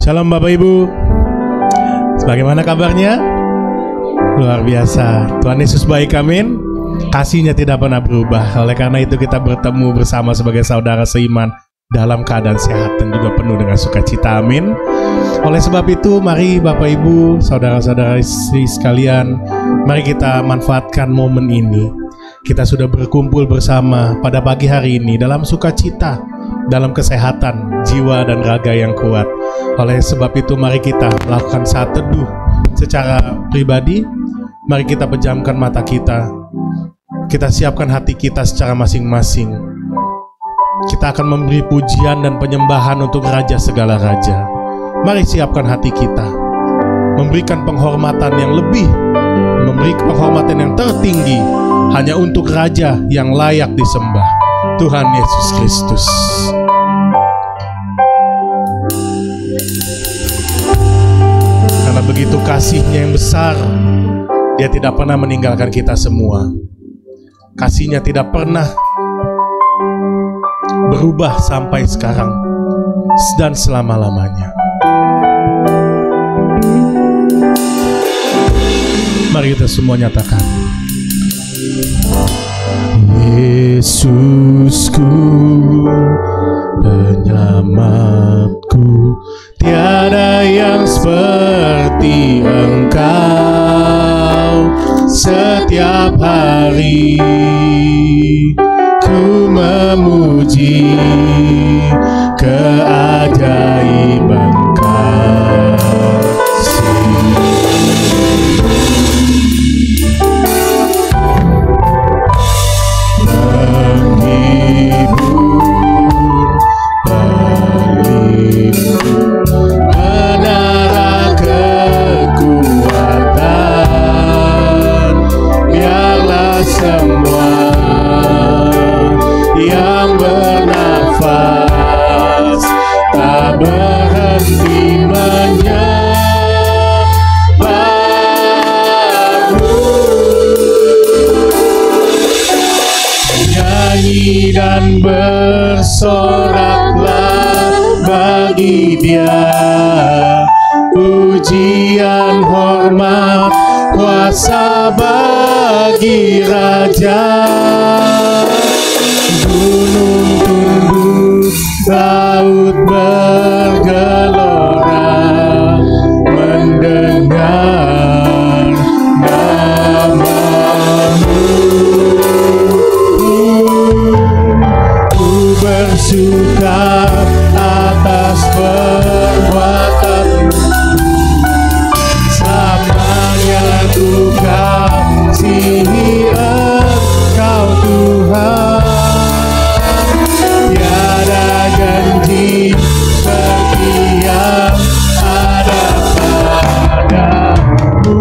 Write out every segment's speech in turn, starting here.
Shalom Bapak Ibu. Bagaimana kabarnya? Luar biasa. Tuhan Yesus baik, amin. Kasih-Nya tidak pernah berubah. Oleh karena itu kita bertemu bersama sebagai saudara seiman dalam keadaan sehat dan juga penuh dengan sukacita, amin. Oleh sebab itu mari Bapak Ibu, saudara-saudara sekalian, mari kita manfaatkan momen ini. Kita sudah berkumpul bersama pada pagi hari ini dalam sukacita, dalam kesehatan jiwa dan raga yang kuat. Oleh sebab itu mari kita melakukan saat teduh secara pribadi. Mari kita pejamkan mata kita. Kita siapkan hati kita secara masing-masing. Kita akan memberi pujian dan penyembahan untuk Raja segala raja. Mari siapkan hati kita, memberikan penghormatan yang lebih, memberi penghormatan yang tertinggi hanya untuk Raja yang layak disembah, Tuhan Yesus Kristus. Karena begitu kasih-Nya yang besar, Dia tidak pernah meninggalkan kita semua. Kasih-Nya tidak pernah berubah sampai sekarang dan selama-lamanya. Mari kita semua nyatakan, Yesusku, penyelamatku, tiada yang seperti Engkau. Setiap hari ku memuji keajaiban kasih. Menghibur, pelindung, menara kekuatan. Biarlah semua yang bernafas tak berhenti menyembahmu. Nyanyi dan bersoraklah bagi Dia, pujian, hormat, kuasa bagi Raja. Gunung tunduk, laut bergelora mendengar nama-Mu. Ku bersuka atas perbuatan-Mu, samanya ku kasihi Engkau Tuhan. Tiada janji setia ada padamu.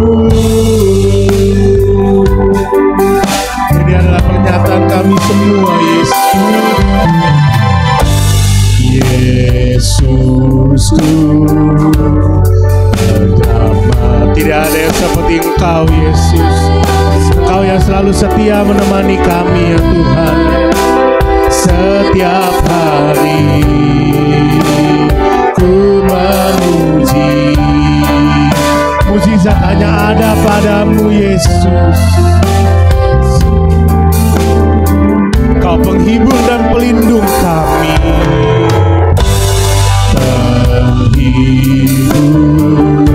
Ini adalah pernyataan kami semua, Yesus. Yesusku, penyelamat. Tidak ada yang seperti Engkau, Yesus. Engkau yang selalu setia menemani kami, ya Tuhan. Setiap hari ku memuji, mujizat hanya ada padamu, Yesus. Kau penghibur dan pelindung kami. Penghibur,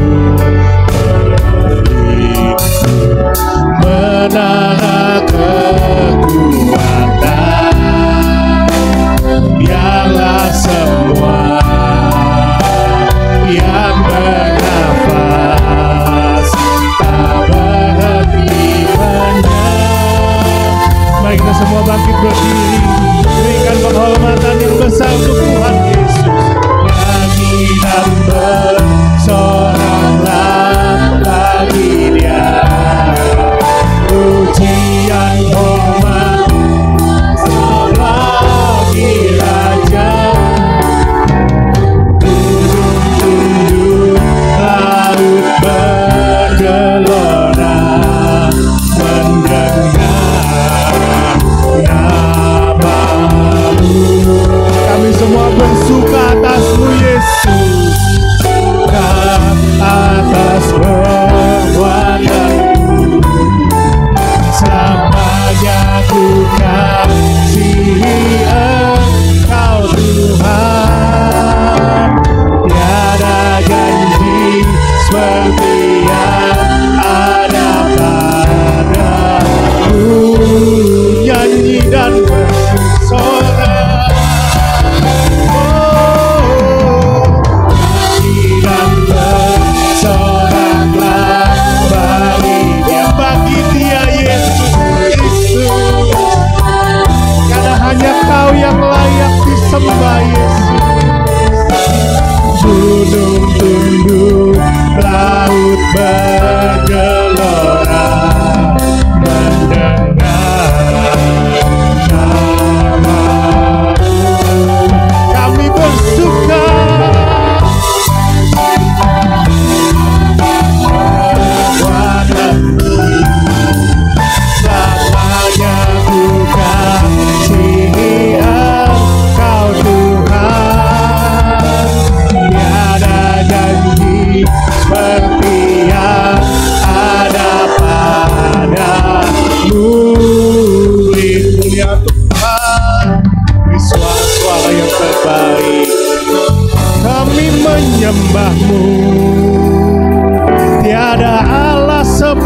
menara kekuatan. Biarlah semua yang bernafas tak berhenti menyembah. Mari kita semua bangkit berdiri, berikan penghormatan yang besar untuk Tuhan Yesus. Nyanyi dan bersorak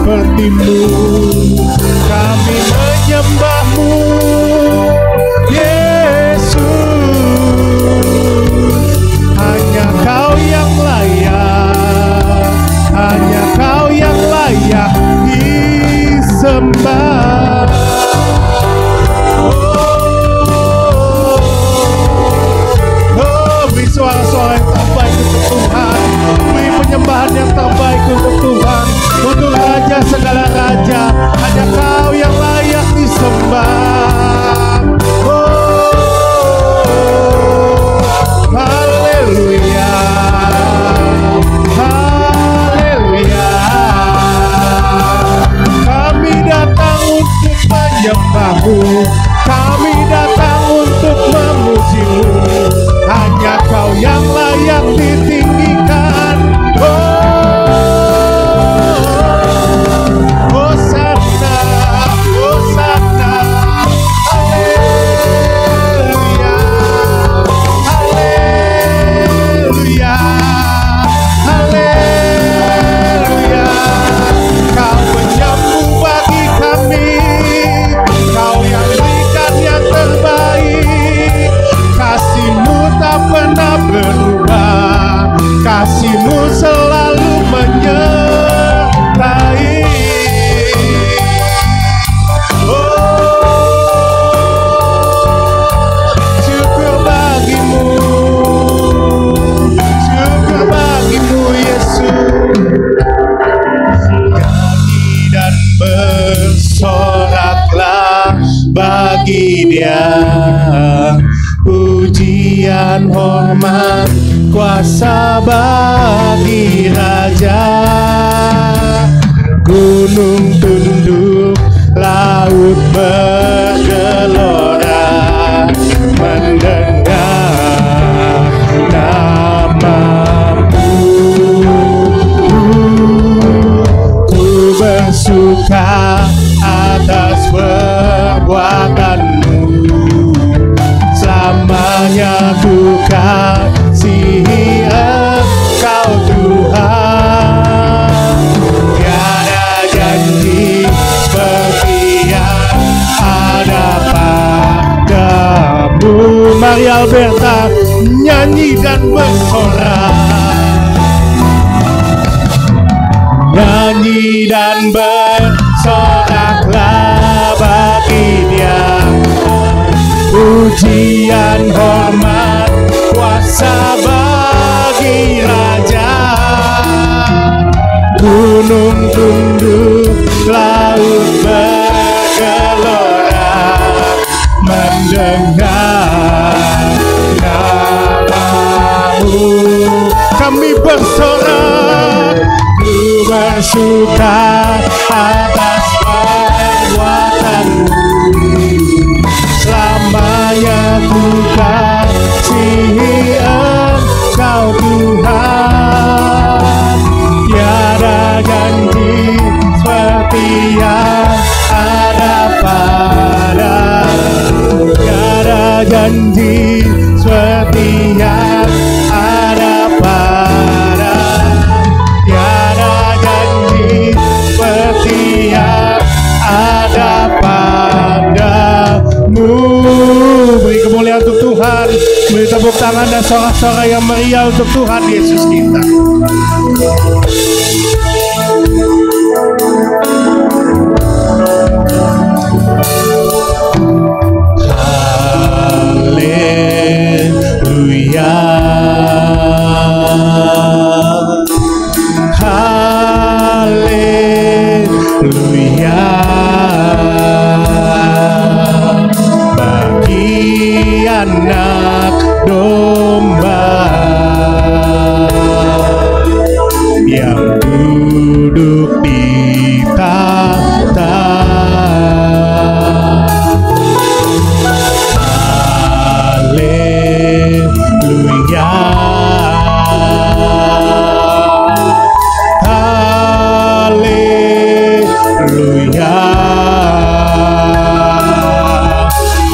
sepertimu. Kami menyembah-Mu, Yesus. Hanya Kau yang layak, hanya Kau yang layak disembah. Beri suara-suara yang terbaik untuk Tuhan, beri penyembahan yang terbaik untuk Tuhan, untuk Raja segala raja. Hanya Kau yang layak disembah. Haleluya, haleluya. Kami datang untuk menyembah-Mu, kami datang untuk memuji-Mu. Hanya Kau yang layak ditinggikan. Hosana, Hosana. Haleluya, haleluya, haleluya. Kau penyembuh bagi kami, Kau yang berikan yang terbaik. Kasih-Mu tak pernah berubah, kasih-Mu selalu menyertai. Syukur bagi-Mu, syukur bagi-Mu Yesus. Nyanyi dan bersoraklah bagi Dia, pujian, hormat, kuasa bagi Raja. Gunung tunduk, laut bergelora, mendengar nama-Mu. Ku bersuka atas perbuatan-Mu, selamanya ku kasihi Engkau Tuhan. Tiada janji seperti yang ada padamu. Mari Alberta nyanyi dan bersorak, nyanyi dan bersoraklah bagi Dia, pujian, hormat, kuasa bagi Raja. Gunung tunduk, laut bergelora, mendengar nama-Mu. Kami bersorak, ku bersuka atas perbuatan-Mu, selamanya ku kasihi Engkau Tuhan. Tiada janji seperti yang ada padamu, tiada janji seperti yang ada padamu, tiada janji seperti yang ada padamu. Beri kemuliaan untuk Tuhan, beri tepuk tangan dan sorak-sorai yang meriah untuk Tuhan Yesus kita. Haleluya, haleluya. Bagi anak domba yang duduk di tahta. Haleluya, haleluya.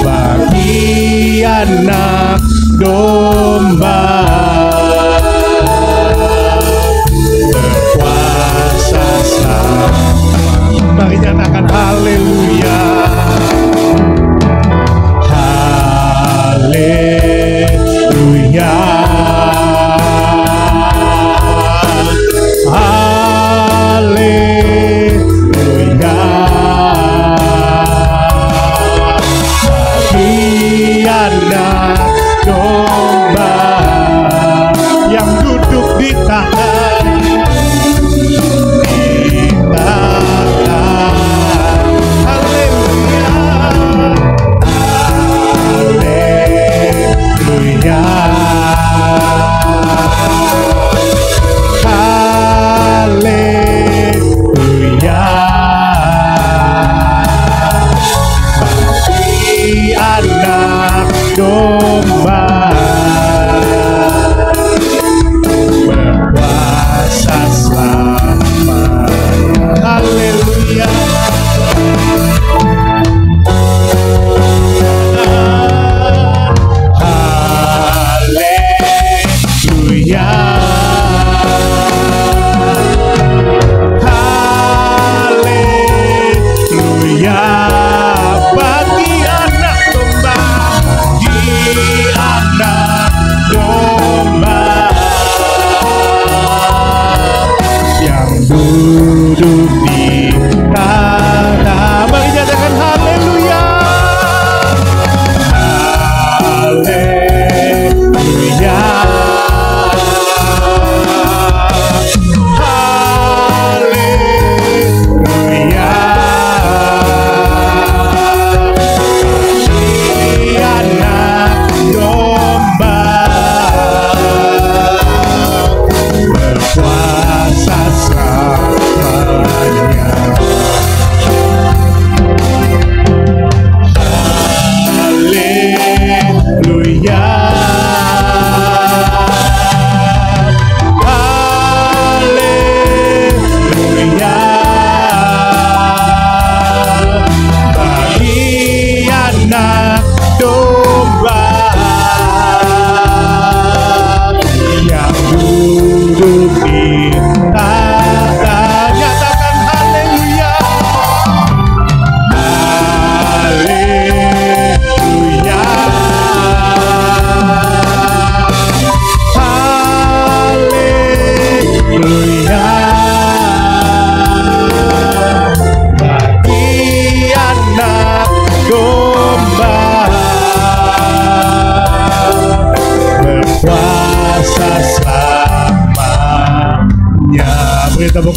Bagi anak domba berkuasa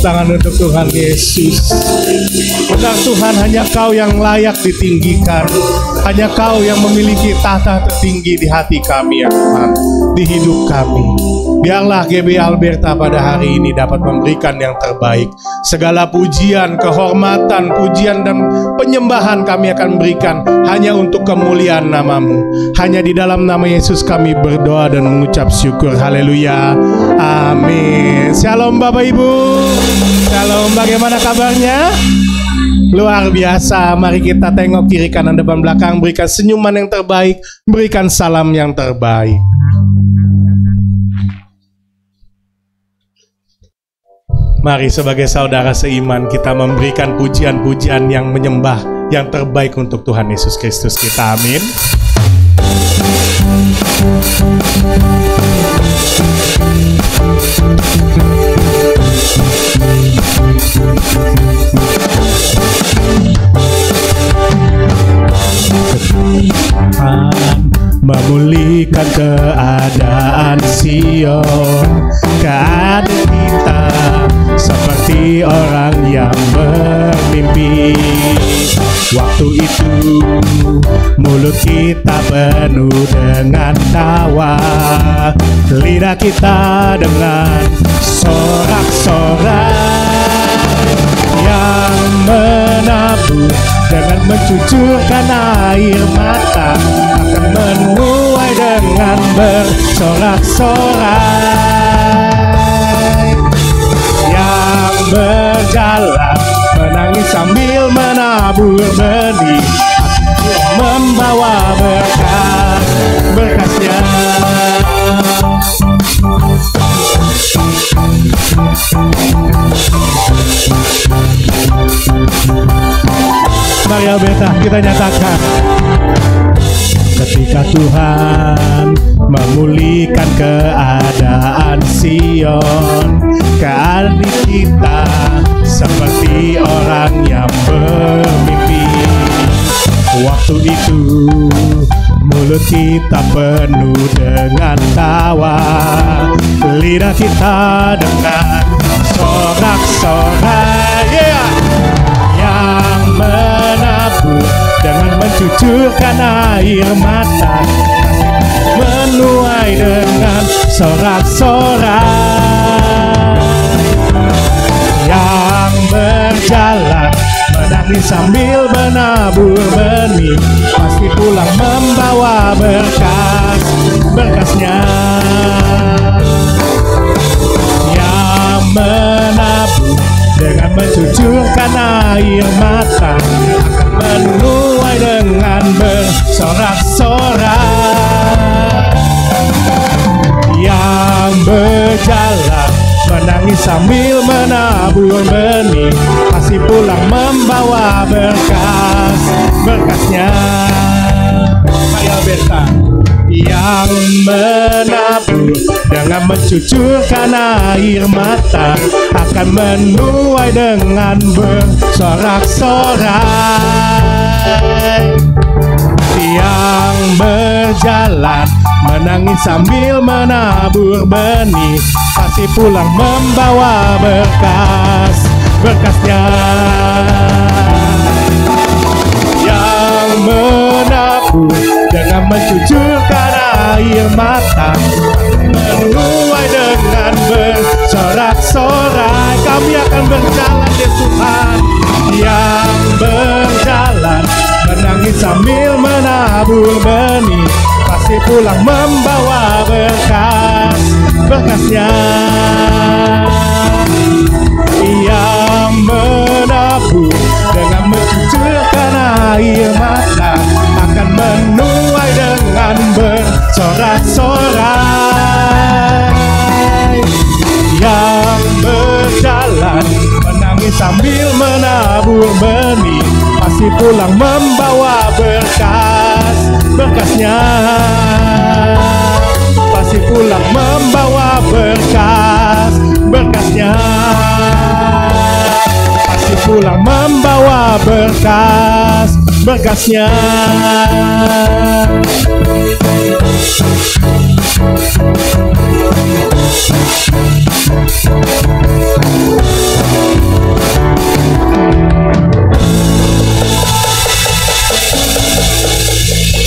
tangan untuk Tuhan Yesus. Benar Tuhan, hanya Kau yang layak ditinggikan. Hanya Kau yang memiliki tahta tertinggi di hati kami ya Tuhan, di hidup kami. Biarlah GB Alberta pada hari ini dapat memberikan yang terbaik. Segala pujian, kehormatan, pujian dan penyembahan kami akan berikan hanya untuk kemuliaan nama-Mu. Hanya di dalam nama Yesus kami berdoa dan mengucap syukur. Haleluya. Amin. Shalom Bapak Ibu. Shalom, bagaimana kabarnya? Luar biasa. Mari kita tengok kiri kanan depan belakang, berikan senyuman yang terbaik, berikan salam yang terbaik. Mari sebagai saudara seiman kita memberikan pujian-pujian yang menyembah yang terbaik untuk Tuhan Yesus Kristus kita. Amin. Memulihkan keadaan Sion, keadaan kita seperti orang yang bermimpi. Waktu itu mulut kita penuh dengan tawa, lidah kita dengan sorak-sorai yang menabur dengan mencucurkan air mata, akan menuai dengan bersorak-sorai, yang berjalan menangis sambil menabur benih, membawa berkasnya. Mari Alberta kita nyatakan, ketika Tuhan memulihkan keadaan Sion, keadaan kita seperti orang yang bermimpi. Waktu itu mulut kita penuh dengan tawa, lidah kita dengan sorak-sorai, yang menabur dengan mencucurkan air mata, menuai dengan sorak-sorai, yang berjalan menangis sambil menabur benih, pasti pulang membawa berkasnya. Yang menabur dengan mencucurkan air mata, akan menuai dengan bersorak-sorai. Yang berjalan menangis sambil menabur benih, pasti pulang membawa berkasnya. Mari Alberta. Yang menabur dengan mencucurkan air mata, akan menuai dengan bersorak-sorai. Yang berjalan menangis sambil menabur benih, pasti pulang membawa berkasnya. Yang menabur dengan mencucurkan air mata, menuai dengan bersorak-sorai. Kami akan berjalan di Tuhan. Yang berjalan menangis sambil menabur benih, pasti pulang membawa berkasnya. Yang menabur dengan mencucurkan air mata, akan menuai dengan bersorak-sorai. Yang berjalan menangis sambil menabur benih, pasti pulang membawa berkasnya. Pasti pulang membawa berkasnya. Pasti pulang membawa berkasnya.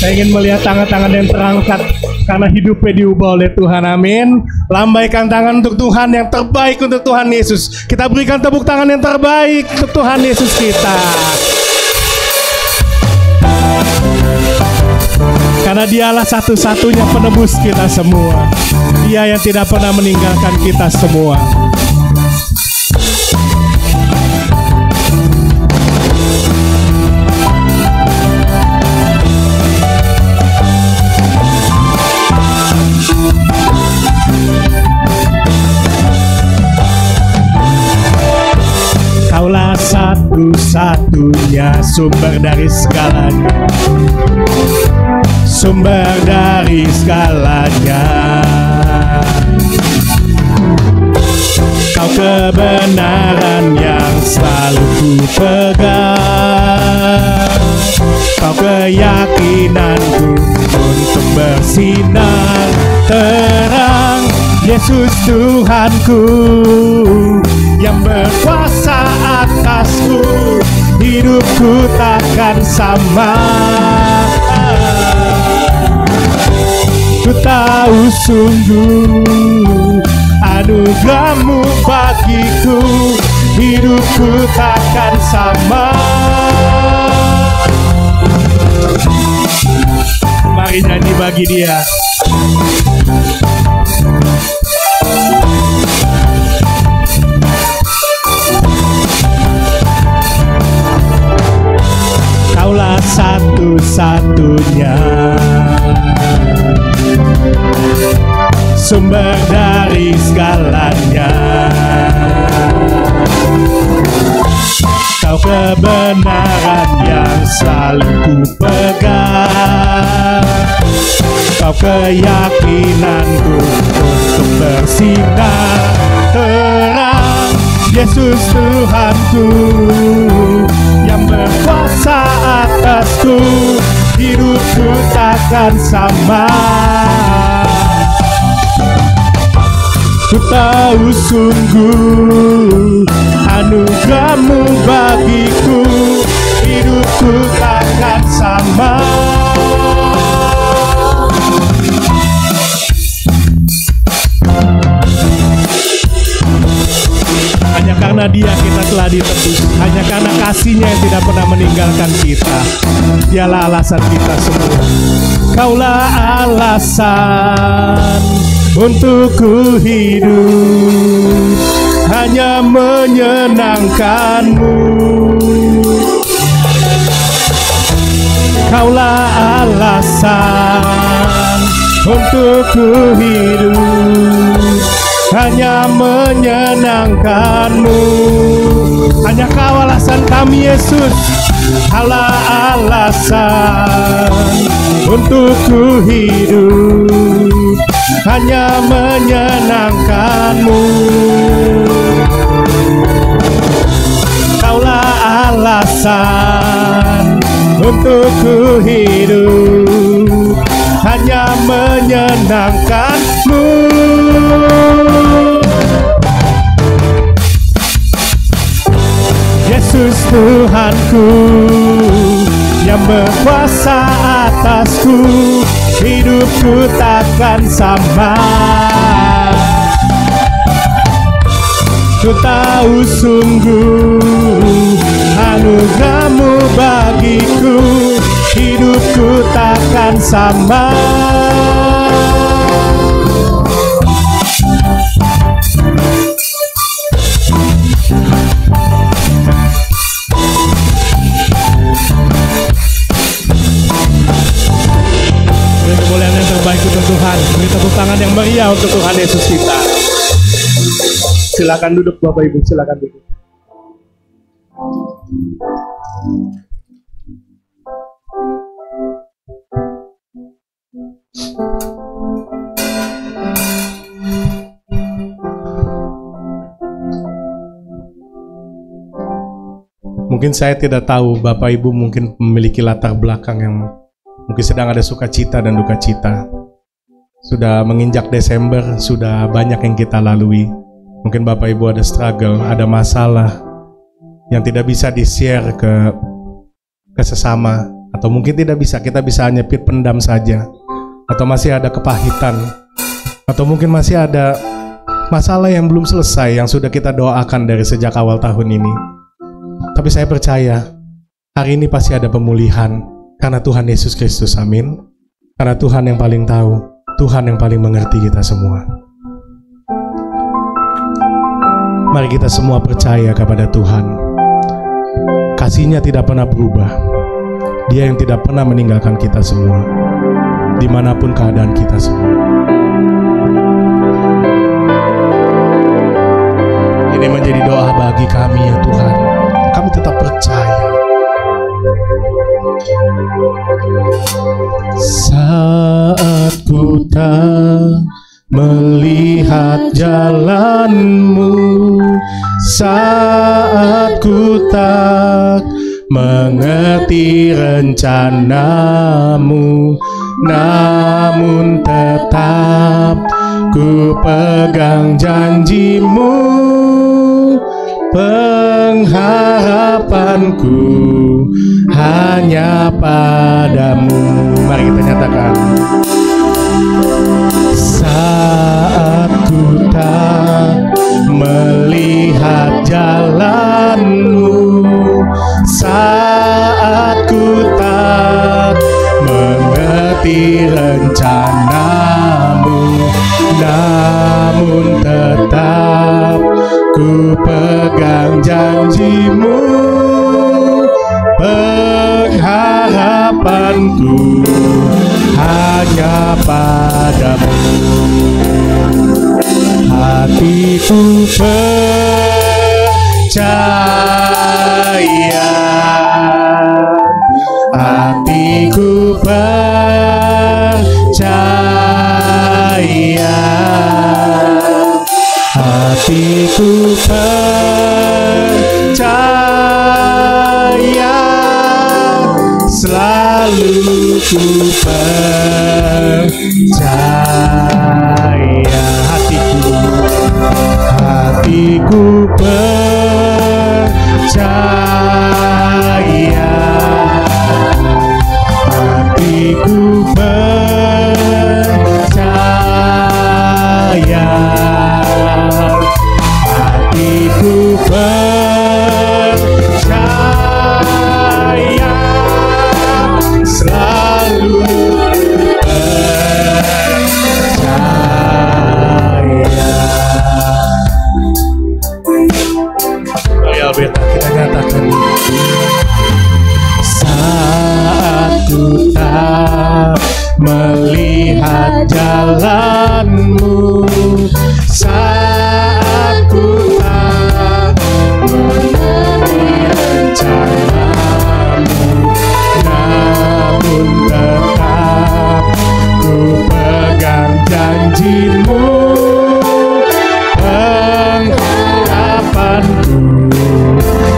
Saya ingin melihat tangan-tangan yang terangkat karena hidupnya diubah oleh Tuhan. Amin. Lambaikan tangan untuk Tuhan yang terbaik untuk Tuhan Yesus. Kita berikan tepuk tangan yang terbaik untuk Tuhan Yesus kita. Karena dialah satu-satunya penebus kita semua. Dia yang tidak pernah meninggalkan kita semua. Kaulah satu-satunya sumber dari segalanya. Sumber dari segalanya. Kau kebenaran yang selalu ku pegang. Kau keyakinanku untuk bersinar terang. Yesus Tuhanku yang berkuasa atasku. Hidupku takkan sama. Ku tahu sungguh anugerah-Mu bagiku. Hidupku takkan sama. Mari nyanyi bagi Dia. Kaulah satu-satunya sumber dari segalanya. Kau kebenaran yang selalu ku pegang. Kau keyakinanku untuk bersinar terang. Yesus Tuhanku yang berkuasa atasku. Hidupku takkan sama. Ku tahu sungguh anugerah-Mu bagiku. Hidupku takkan sama. Hanya karena Dia kita telah ditebus. Hanya karena kasih-Nya yang tidak pernah meninggalkan kita. Dialah alasan kita semua. Kaulah alasan untuk ku hidup, hanya menyenangkan-Mu. Kaulah alasan untuk ku hidup, hanya menyenangkan-Mu. Hanya Kau alasan kami, Yesus. Allah alasan untuk ku hidup, hanya menyenangkan-Mu. Kaulah alasan untuk ku hidup, hanya menyenangkan-Mu. Yesus Tuhanku yang berkuasa atasku. Hidupku takkan sama. Ku tahu sungguh anugerah-Mu bagiku. Hidupku takkan sama. Kemuliaan yang terbaik untuk Tuhan. Beri tepuk tangan yang meriah untuk Tuhan Yesus kita. Silakan duduk Bapak Ibu, silakan duduk. Mungkin saya tidak tahu, Bapak Ibu mungkin memiliki latar belakang yang mungkin sedang ada sukacita dan duka cita. Sudah menginjak Desember, sudah banyak yang kita lalui. Mungkin Bapak Ibu ada struggle, ada masalah yang tidak bisa di-share ke sesama. Atau mungkin tidak bisa, kita bisa hanya pendam saja. Atau masih ada kepahitan, atau mungkin masih ada masalah yang belum selesai yang sudah kita doakan dari sejak awal tahun ini. Tapi saya percaya hari ini pasti ada pemulihan karena Tuhan Yesus Kristus. Amin. Karena Tuhan yang paling tahu, Tuhan yang paling mengerti kita semua. Mari kita semua percaya kepada Tuhan. Kasih-Nya tidak pernah berubah. Dia yang tidak pernah meninggalkan kita semua, dimanapun keadaan kita semua. Ini menjadi doa bagi kami ya Tuhan. Kami tetap percaya. Saat ku tak melihat jalan-Mu, saat ku tak mengerti rencana-Mu, namun tetap ku pegang janji-Mu. Pengharapanku hanya padamu. Mari kita nyatakan. Saat ku tak melihat jalan-Mu, saat ku tak mengerti rencana-Mu, namun tetap ku pegang janji-Mu. Pengharapanku hanya padamu. Hatiku percaya, hatiku percaya, hatiku percaya, selalu ku percaya. Hatiku percaya, hatiku percaya, hatiku percaya, selalu kita nyatakan. Saat ku tak melihat jalan-Mu, saat ku tak mengerti rencana-Mu, namun tetap ku pegang janji-Mu. Pengharapanku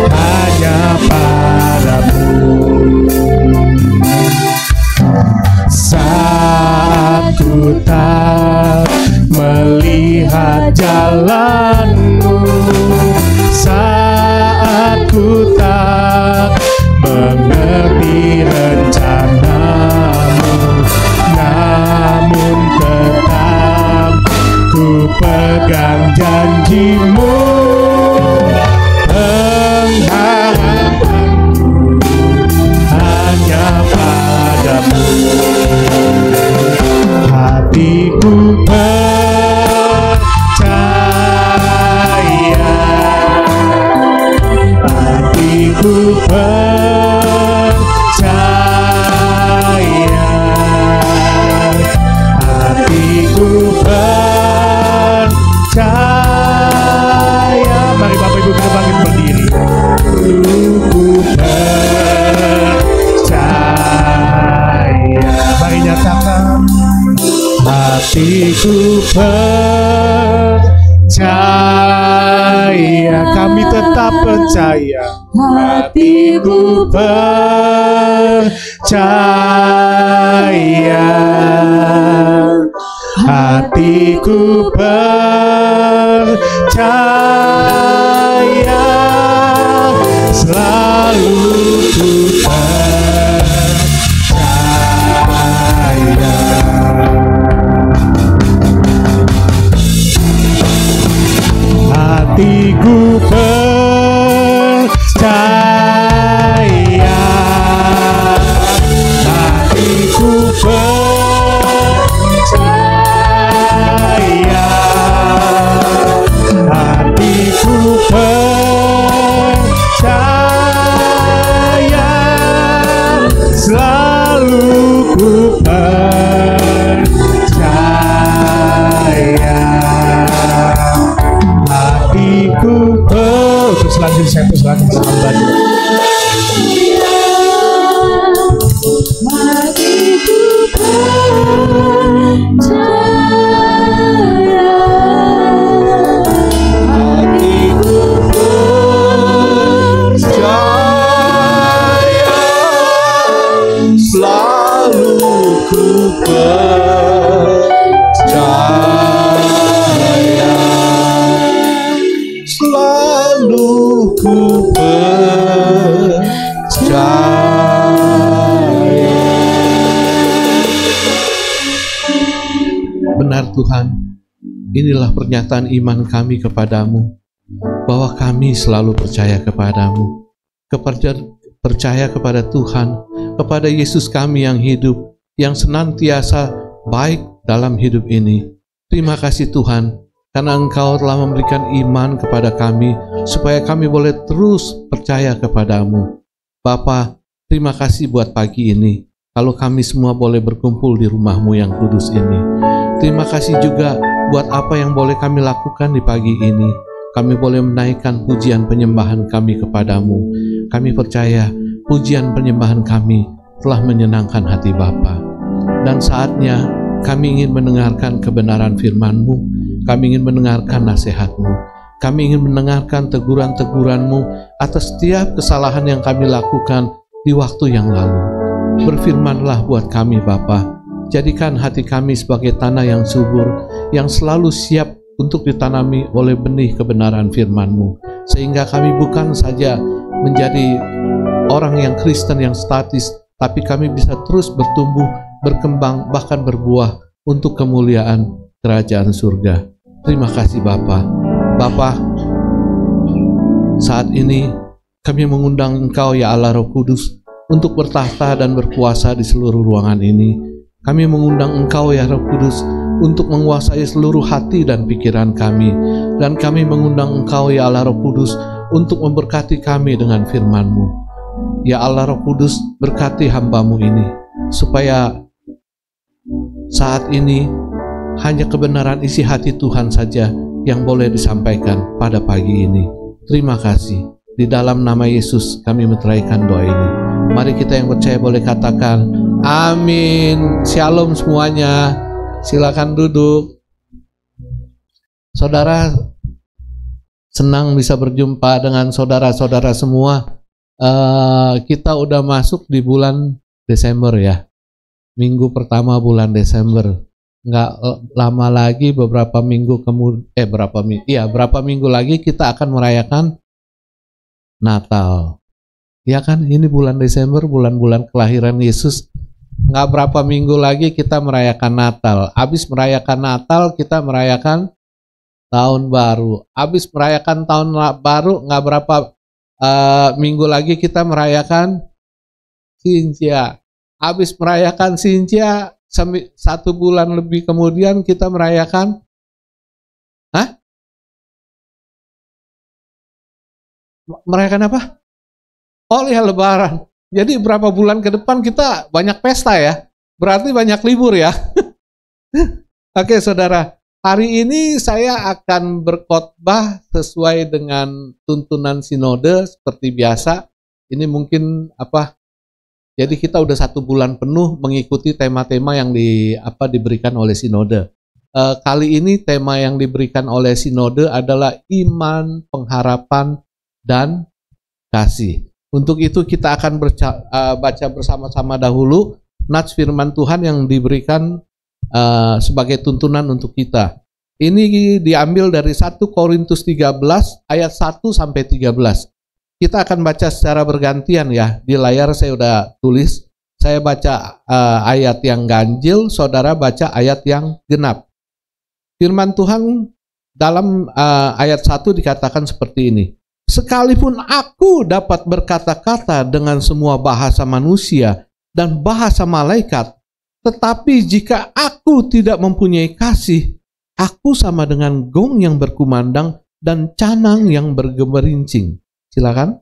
hanya padamu. Saat ku tak melihat jalan-Mu, saat ku tak mengerti rencana-Mu, namun tetap ku pegang janji-Mu. Pengharapanku hanya padamu. Hatiku percaya, hatiku percaya, hatiku percaya. Mari Bapak Ibu kita bangkit berdiri. Ku percaya. Mari nyatakan. Hatiku percaya, kami tetap percaya. Hatiku percaya, hatiku percaya, selalu ku percaya. inilah pernyataan iman kami kepadamu, bahwa kami selalu percaya kepadamu, percaya kepada Tuhan, kepada Yesus kami yang hidup, yang senantiasa baik dalam hidup ini. Terima kasih Tuhan, karena Engkau telah memberikan iman kepada kami, supaya kami boleh terus percaya kepadamu. Bapa, terima kasih buat pagi ini, kalau kami semua boleh berkumpul di rumah-Mu yang kudus ini. Terima kasih juga buat apa yang boleh kami lakukan di pagi ini. Kami boleh menaikkan pujian penyembahan kami kepadamu. Kami percaya pujian penyembahan kami telah menyenangkan hati Bapa. Dan saatnya kami ingin mendengarkan kebenaran firman-Mu. Kami ingin mendengarkan nasihat-Mu. Kami ingin mendengarkan teguran-teguran-Mu atas setiap kesalahan yang kami lakukan di waktu yang lalu. Berfirmanlah buat kami Bapa. Jadikan hati kami sebagai tanah yang subur, yang selalu siap untuk ditanami oleh benih kebenaran firman-Mu. Sehingga kami bukan saja menjadi orang yang Kristen yang statis, tapi kami bisa terus bertumbuh, berkembang, bahkan berbuah untuk kemuliaan kerajaan surga. Terima kasih Bapa. Bapa, saat ini kami mengundang Engkau ya Allah Roh Kudus untuk bertahta dan berkuasa di seluruh ruangan ini. Kami mengundang Engkau ya Roh Kudus untuk menguasai seluruh hati dan pikiran kami. Dan kami mengundang Engkau ya Allah Roh Kudus untuk memberkati kami dengan firman-Mu. Ya Allah Roh Kudus, berkati hamba-Mu ini, supaya saat ini hanya kebenaran isi hati Tuhan saja yang boleh disampaikan pada pagi ini. Terima kasih. Di dalam nama Yesus kami meteraikan doa ini. Mari kita yang percaya boleh katakan amin. Shalom semuanya. Silakan duduk. Saudara, senang bisa berjumpa dengan saudara-saudara semua. Kita udah masuk di bulan Desember ya. Minggu pertama bulan Desember. Nggak lama lagi, beberapa minggu kemudian, berapa minggu lagi kita akan merayakan Natal. Ya kan, ini bulan Desember, bulan-bulan kelahiran Yesus. Nggak berapa minggu lagi kita merayakan Natal. Habis merayakan Natal, kita merayakan Tahun Baru. Habis merayakan Tahun Baru, nggak berapa minggu lagi kita merayakan Sintia. Habis merayakan Sintia, 1 bulan lebih kemudian kita merayakan merayakan apa? Oh ya, Lebaran. Jadi berapa bulan ke depan kita banyak pesta ya. Berarti banyak libur ya. Oke saudara, hari ini saya akan berkhotbah sesuai dengan tuntunan sinode seperti biasa. Ini mungkin jadi kita udah 1 bulan penuh mengikuti tema-tema yang diberikan oleh sinode. Kali ini tema yang diberikan oleh sinode adalah iman, pengharapan, dan kasih. Untuk itu kita akan baca bersama-sama dahulu nats firman Tuhan yang diberikan sebagai tuntunan untuk kita. Ini diambil dari 1 Korintus 13 ayat 1 sampai 13. Kita akan baca secara bergantian ya. Di layar saya udah tulis. Saya baca ayat yang ganjil, saudara baca ayat yang genap. Firman Tuhan dalam ayat 1 dikatakan seperti ini. Sekalipun aku dapat berkata-kata dengan semua bahasa manusia dan bahasa malaikat, tetapi jika aku tidak mempunyai kasih, aku sama dengan gong yang berkumandang dan canang yang bergemerincing. Silakan.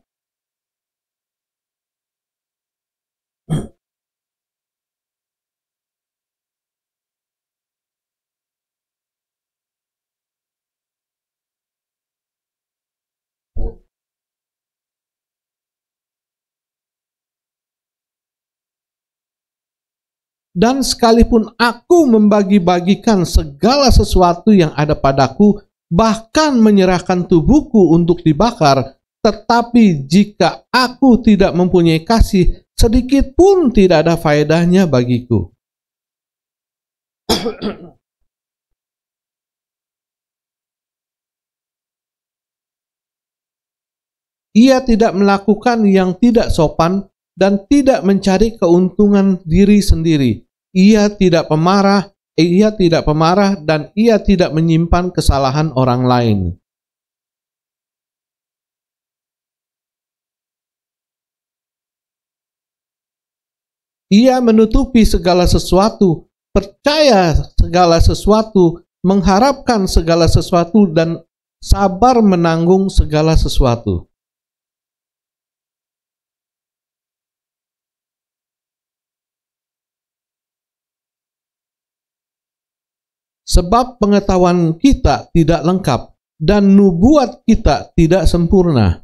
Dan sekalipun aku membagi-bagikan segala sesuatu yang ada padaku, bahkan menyerahkan tubuhku untuk dibakar, tetapi jika aku tidak mempunyai kasih, sedikit pun tidak ada faedahnya bagiku. Ia tidak melakukan yang tidak sopan dan tidak mencari keuntungan diri sendiri. Ia tidak pemarah, ia tidak pemarah, dan ia tidak menyimpan kesalahan orang lain. Ia menutupi segala sesuatu, percaya segala sesuatu, mengharapkan segala sesuatu, dan sabar menanggung segala sesuatu. Sebab pengetahuan kita tidak lengkap dan nubuat kita tidak sempurna.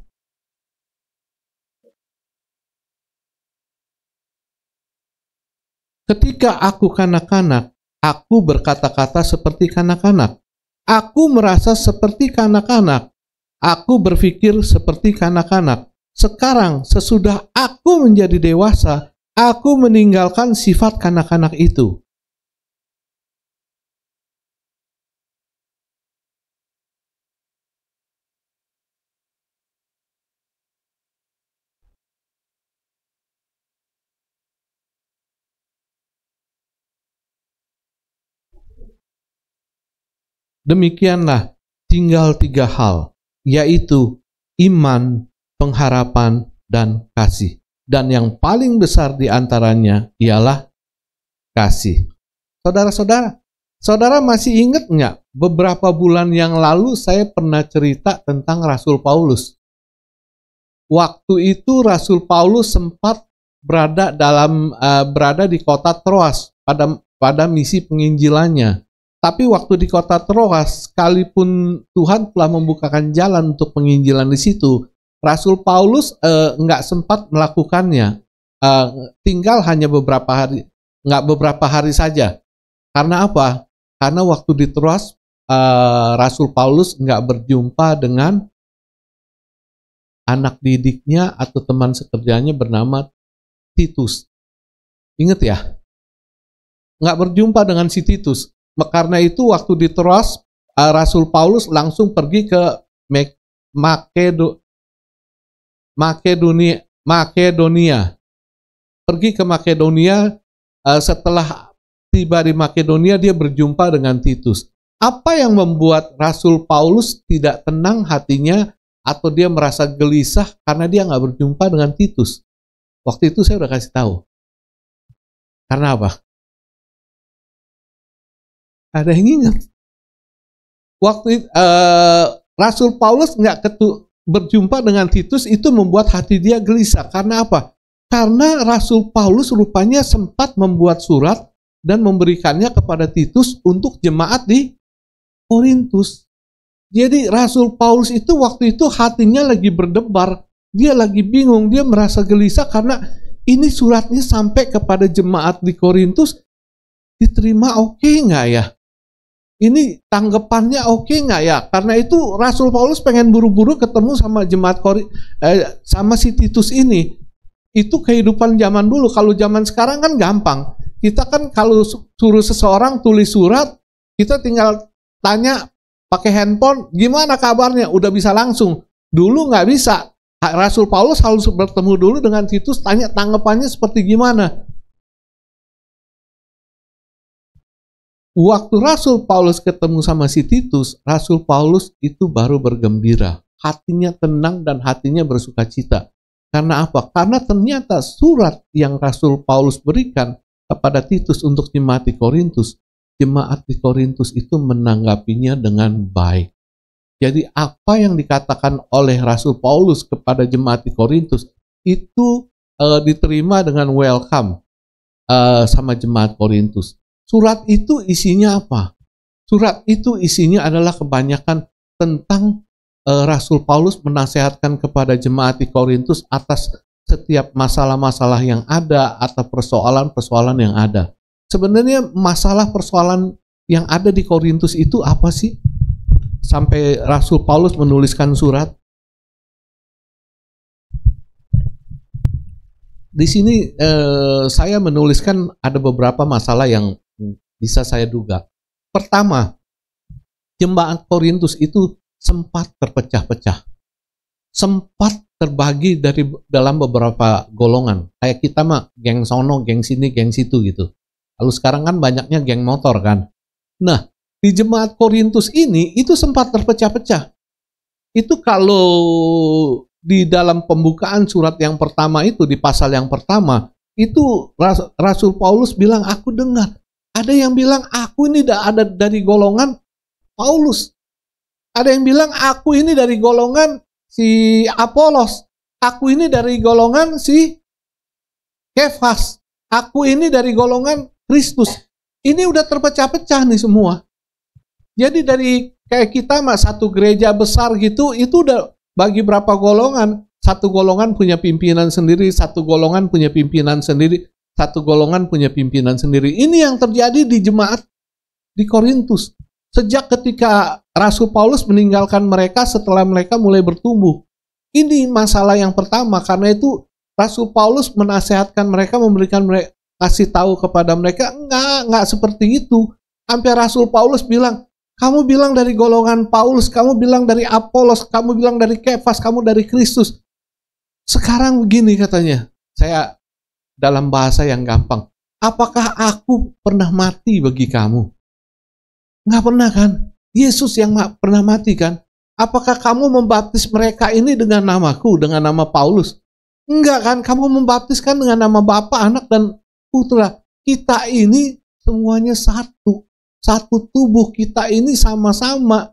Ketika aku kanak-kanak, aku berkata-kata seperti kanak-kanak. Aku merasa seperti kanak-kanak. Aku berpikir seperti kanak-kanak. Sekarang, sesudah aku menjadi dewasa, aku meninggalkan sifat kanak-kanak itu. Demikianlah tinggal 3 hal, yaitu iman, pengharapan, dan kasih. Dan yang paling besar di antaranya ialah kasih. Saudara-saudara, saudara masih ingat nggak beberapa bulan yang lalu saya pernah cerita tentang Rasul Paulus? Waktu itu Rasul Paulus sempat berada di kota Troas pada misi penginjilannya. Tapi waktu di kota Troas, sekalipun Tuhan telah membukakan jalan untuk penginjilan di situ, Rasul Paulus nggak sempat melakukannya. Tinggal hanya beberapa hari saja. Karena apa? Karena waktu di Troas, Rasul Paulus nggak berjumpa dengan anak didiknya atau teman sekerjanya bernama Titus. Ingat ya? Nggak berjumpa dengan si Titus. Karena itu waktu di Troas, Rasul Paulus langsung pergi ke Makedonia. Pergi ke Makedonia. Setelah tiba di Makedonia, dia berjumpa dengan Titus. Apa yang membuat Rasul Paulus tidak tenang hatinya atau dia merasa gelisah karena dia nggak berjumpa dengan Titus? Waktu itu saya udah kasih tahu. Karena apa? Ada yang ingat? Waktu Rasul Paulus nggak berjumpa dengan Titus, itu membuat hati dia gelisah. Karena apa? Karena Rasul Paulus rupanya sempat membuat surat dan memberikannya kepada Titus untuk jemaat di Korintus. Jadi Rasul Paulus itu waktu itu hatinya lagi berdebar, dia lagi bingung, dia merasa gelisah karena ini suratnya sampai kepada jemaat di Korintus, diterima oke nggak ya? Ini tanggapannya oke nggak ya? Karena itu Rasul Paulus pengen buru-buru ketemu sama sama si Titus ini. Itu kehidupan zaman dulu. Kalau zaman sekarang kan gampang. Kita kan kalau suruh seseorang tulis surat, kita tinggal tanya pakai handphone, gimana kabarnya? Udah bisa langsung. Dulu nggak bisa. Rasul Paulus harus bertemu dulu dengan Titus, tanya tanggapannya seperti gimana. Waktu Rasul Paulus ketemu sama si Titus, Rasul Paulus itu baru bergembira. Hatinya tenang dan hatinya bersuka cita. Karena apa? Karena ternyata surat yang Rasul Paulus berikan kepada Titus untuk jemaat di Korintus itu menanggapinya dengan baik. Jadi apa yang dikatakan oleh Rasul Paulus kepada jemaat di Korintus itu diterima dengan welcome sama jemaat Korintus. Surat itu isinya apa? Surat itu isinya adalah kebanyakan tentang Rasul Paulus menasehatkan kepada jemaat di Korintus atas setiap masalah-masalah yang ada atau persoalan-persoalan yang ada. Sebenarnya masalah persoalan yang ada di Korintus itu apa sih? Sampai Rasul Paulus menuliskan surat. Di sini saya menuliskan ada beberapa masalah yang bisa saya duga. Pertama, jemaat Korintus itu sempat terpecah-pecah. Sempat terbagi dalam beberapa golongan. Kayak kita mah geng sono, geng sini, geng situ gitu. Kalau sekarang kan banyaknya geng motor kan. Nah, di jemaat Korintus ini itu sempat terpecah-pecah. Itu kalau di dalam pembukaan surat yang pertama itu, di pasal yang pertama, itu Rasul Paulus bilang, aku dengar. Ada yang bilang, aku ini ada dari golongan Paulus. Ada yang bilang, aku ini dari golongan si Apolos. Aku ini dari golongan si Kefas. Aku ini dari golongan Kristus. Ini udah terpecah-pecah nih semua. Jadi dari kayak kita satu gereja besar gitu, itu udah bagi berapa golongan. Satu golongan punya pimpinan sendiri, satu golongan punya pimpinan sendiri, satu golongan punya pimpinan sendiri. Ini yang terjadi di jemaat di Korintus. Sejak ketika Rasul Paulus meninggalkan mereka setelah mereka mulai bertumbuh. Ini masalah yang pertama, karena itu Rasul Paulus menasehatkan mereka, memberikan mereka, kasih tahu kepada mereka, enggak seperti itu. Sampai Rasul Paulus bilang, kamu bilang dari golongan Paulus, kamu bilang dari Apolos, kamu bilang dari Kefas, kamu dari Kristus. Sekarang begini katanya, saya dalam bahasa yang gampang, apakah aku pernah mati bagi kamu? Enggak pernah kan? Yesus yang pernah mati kan? Apakah kamu membaptis mereka ini dengan namaku, dengan nama Paulus? Enggak kan? Kamu membaptiskan dengan nama Bapa, Anak, dan Putra. Kita ini semuanya satu. Satu tubuh, kita ini sama-sama.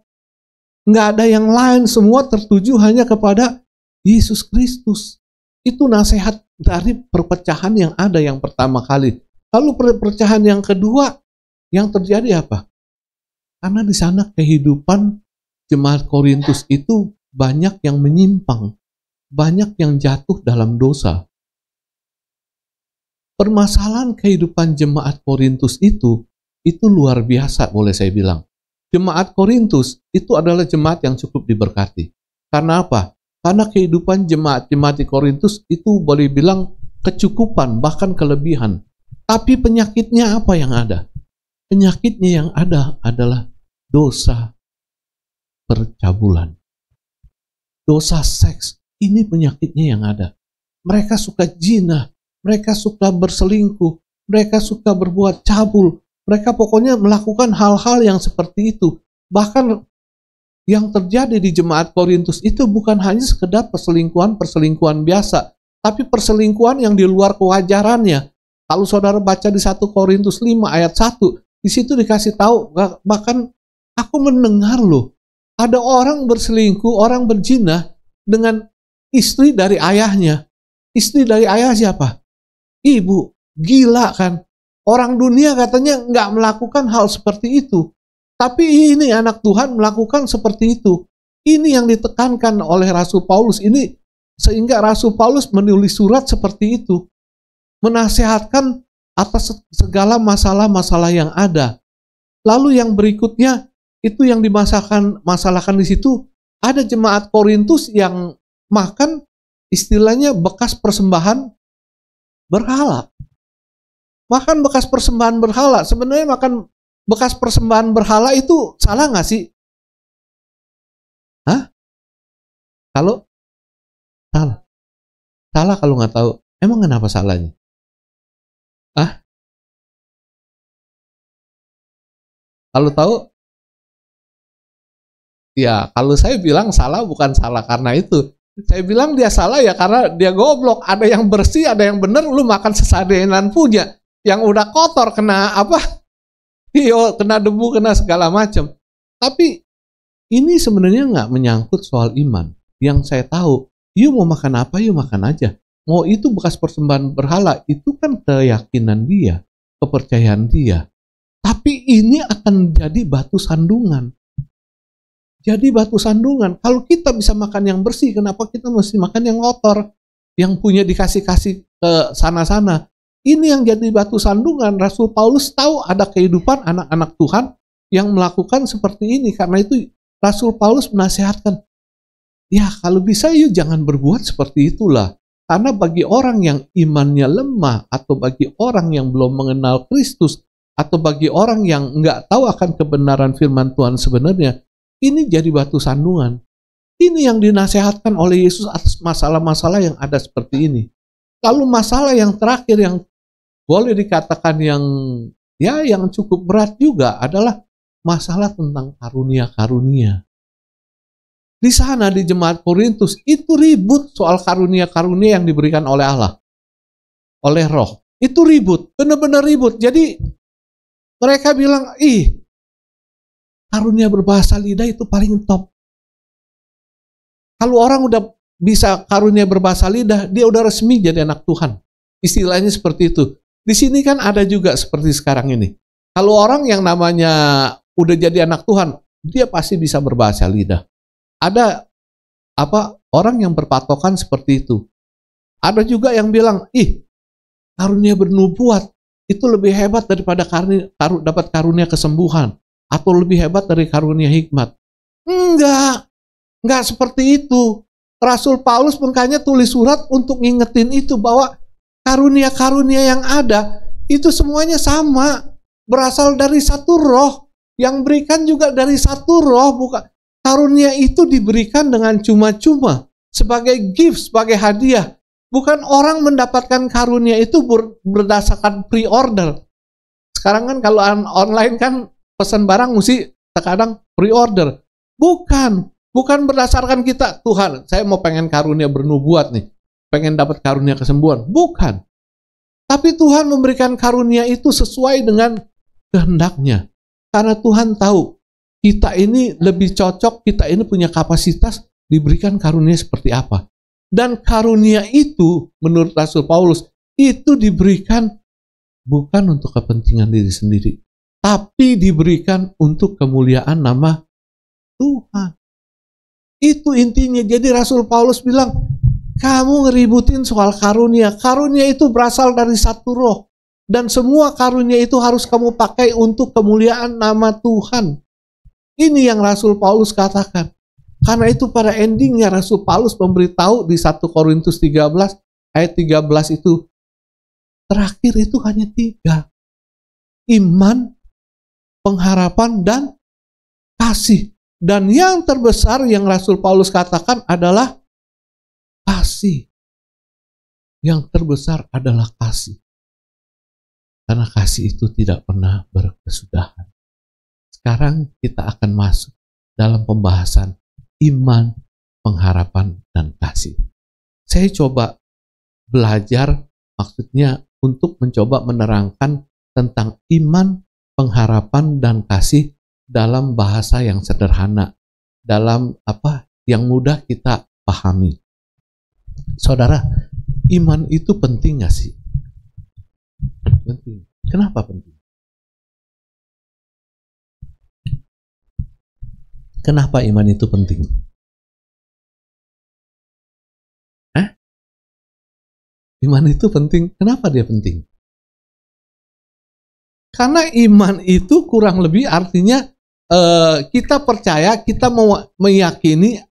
Nggak ada yang lain, semua tertuju hanya kepada Yesus Kristus. Itu nasihat dari perpecahan yang ada yang pertama kali. Lalu perpecahan yang kedua, yang terjadi apa? Karena di sana kehidupan jemaat Korintus itu banyak yang menyimpang, banyak yang jatuh dalam dosa. Permasalahan kehidupan jemaat Korintus itu luar biasa, boleh saya bilang. Jemaat Korintus itu adalah jemaat yang cukup diberkati. Karena apa? Karena kehidupan jemaat-jemaat di Korintus itu boleh bilang kecukupan, bahkan kelebihan. Tapi penyakitnya apa yang ada? Penyakitnya yang ada adalah dosa percabulan. Dosa seks, ini penyakitnya yang ada. Mereka suka zina, mereka suka berselingkuh, mereka suka berbuat cabul, mereka pokoknya melakukan hal-hal yang seperti itu. Bahkan yang terjadi di jemaat Korintus itu bukan hanya sekedar perselingkuhan biasa, tapi perselingkuhan yang di luar kewajarannya. Kalau saudara baca di 1 Korintus 5 ayat 1, di situ dikasih tahu, bahkan aku mendengar loh, ada orang berselingkuh, orang berzina dengan istri dari ayahnya. Istri dari ayah siapa? Ibu. Gila kan? Orang dunia katanya nggak melakukan hal seperti itu. Tapi ini anak Tuhan melakukan seperti itu. Ini yang ditekankan oleh Rasul Paulus. Ini sehingga Rasul Paulus menulis surat seperti itu. Menasehatkan atas segala masalah-masalah yang ada. Lalu yang berikutnya, itu yang masalahkan di situ, ada jemaat Korintus yang makan istilahnya bekas persembahan berhala. Makan bekas persembahan berhala. Sebenarnya makan bekas persembahan berhala itu salah nggak sih? Hah? Kalau? Salah. Salah kalau nggak tahu. Emang kenapa salahnya? Hah? Kalau tahu? Ya, kalau saya bilang salah bukan salah karena itu. Saya bilang dia salah ya karena dia goblok. Ada yang bersih, ada yang benar. Lu makan sesadenan punya. Yang udah kotor kena apa? Kena debu, kena segala macam. Tapi ini sebenarnya nggak menyangkut soal iman. Yang saya tahu, you mau makan apa, you makan aja. Mau itu bekas persembahan berhala, itu kan keyakinan dia, kepercayaan dia. Tapi ini akan jadi batu sandungan. Jadi batu sandungan. Kalau kita bisa makan yang bersih, kenapa kita mesti makan yang kotor? Yang punya dikasih-kasih ke sana-sana. Ini yang jadi batu sandungan. Rasul Paulus tahu ada kehidupan anak-anak Tuhan yang melakukan seperti ini. Karena itu Rasul Paulus menasihatkan, ya kalau bisa yuk jangan berbuat seperti itulah. Karena bagi orang yang imannya lemah, atau bagi orang yang belum mengenal Kristus, atau bagi orang yang nggak tahu akan kebenaran firman Tuhan sebenarnya, ini jadi batu sandungan. Ini yang dinasihatkan oleh Yesus atas masalah-masalah yang ada seperti ini. Lalu masalah yang terakhir yang boleh dikatakan yang cukup berat juga adalah masalah tentang karunia-karunia. Di sana di jemaat Korintus itu ribut soal karunia-karunia yang diberikan oleh Allah, oleh Roh. Itu ribut, benar-benar ribut. Jadi mereka bilang, karunia berbahasa lidah itu paling top. Kalau orang udah bisa karunia berbahasa lidah, dia udah resmi jadi anak Tuhan. Istilahnya seperti itu. Di sini kan ada juga seperti sekarang ini. Kalau orang yang namanya udah jadi anak Tuhan, dia pasti bisa berbahasa lidah. Ada orang yang berpatokan seperti itu. Ada juga yang bilang, karunia bernubuat itu lebih hebat daripada dapat karunia kesembuhan, atau lebih hebat dari karunia hikmat. Enggak seperti itu. Rasul Paulus makanya tulis surat untuk ngingetin itu, bahwa karunia-karunia yang ada itu semuanya sama, berasal dari satu Roh, yang berikan juga dari satu Roh. Bukan karunia itu diberikan dengan cuma-cuma, sebagai gift, sebagai hadiah. Bukan orang mendapatkan karunia itu berdasarkan pre-order. Sekarang kan kalau online kan pesan barang mesti terkadang pre-order. Bukan berdasarkan kita, Tuhan, saya mau pengen karunia bernubuat nih, pengen dapat karunia kesembuhan. Bukan. Tapi Tuhan memberikan karunia itu sesuai dengan kehendaknya. Karena Tuhan tahu kita ini lebih cocok, kita ini punya kapasitas diberikan karunia seperti apa. Dan karunia itu menurut Rasul Paulus itu diberikan bukan untuk kepentingan diri sendiri, tapi diberikan untuk kemuliaan nama Tuhan. Itu intinya. Jadi Rasul Paulus bilang, kamu ngeributin soal karunia. Karunia itu berasal dari satu Roh. Dan semua karunia itu harus kamu pakai untuk kemuliaan nama Tuhan. Ini yang Rasul Paulus katakan. Karena itu pada endingnya Rasul Paulus memberitahu di 1 Korintus 13 ayat 13 itu, terakhir itu hanya 3. Iman, pengharapan, dan kasih. Dan yang terbesar yang Rasul Paulus katakan adalah kasih. Yang terbesar adalah kasih. Karena kasih itu tidak pernah berkesudahan. Sekarang kita akan masuk dalam pembahasan iman, pengharapan, dan kasih. Saya coba belajar, maksudnya untuk mencoba menerangkan tentang iman, pengharapan, dan kasih dalam bahasa yang sederhana, dalam yang mudah kita pahami. Saudara, iman itu penting nggak sih? Penting. Kenapa penting? Kenapa iman itu penting? Iman itu penting. Kenapa dia penting? Karena iman itu kurang lebih artinya kita percaya, kita meyakini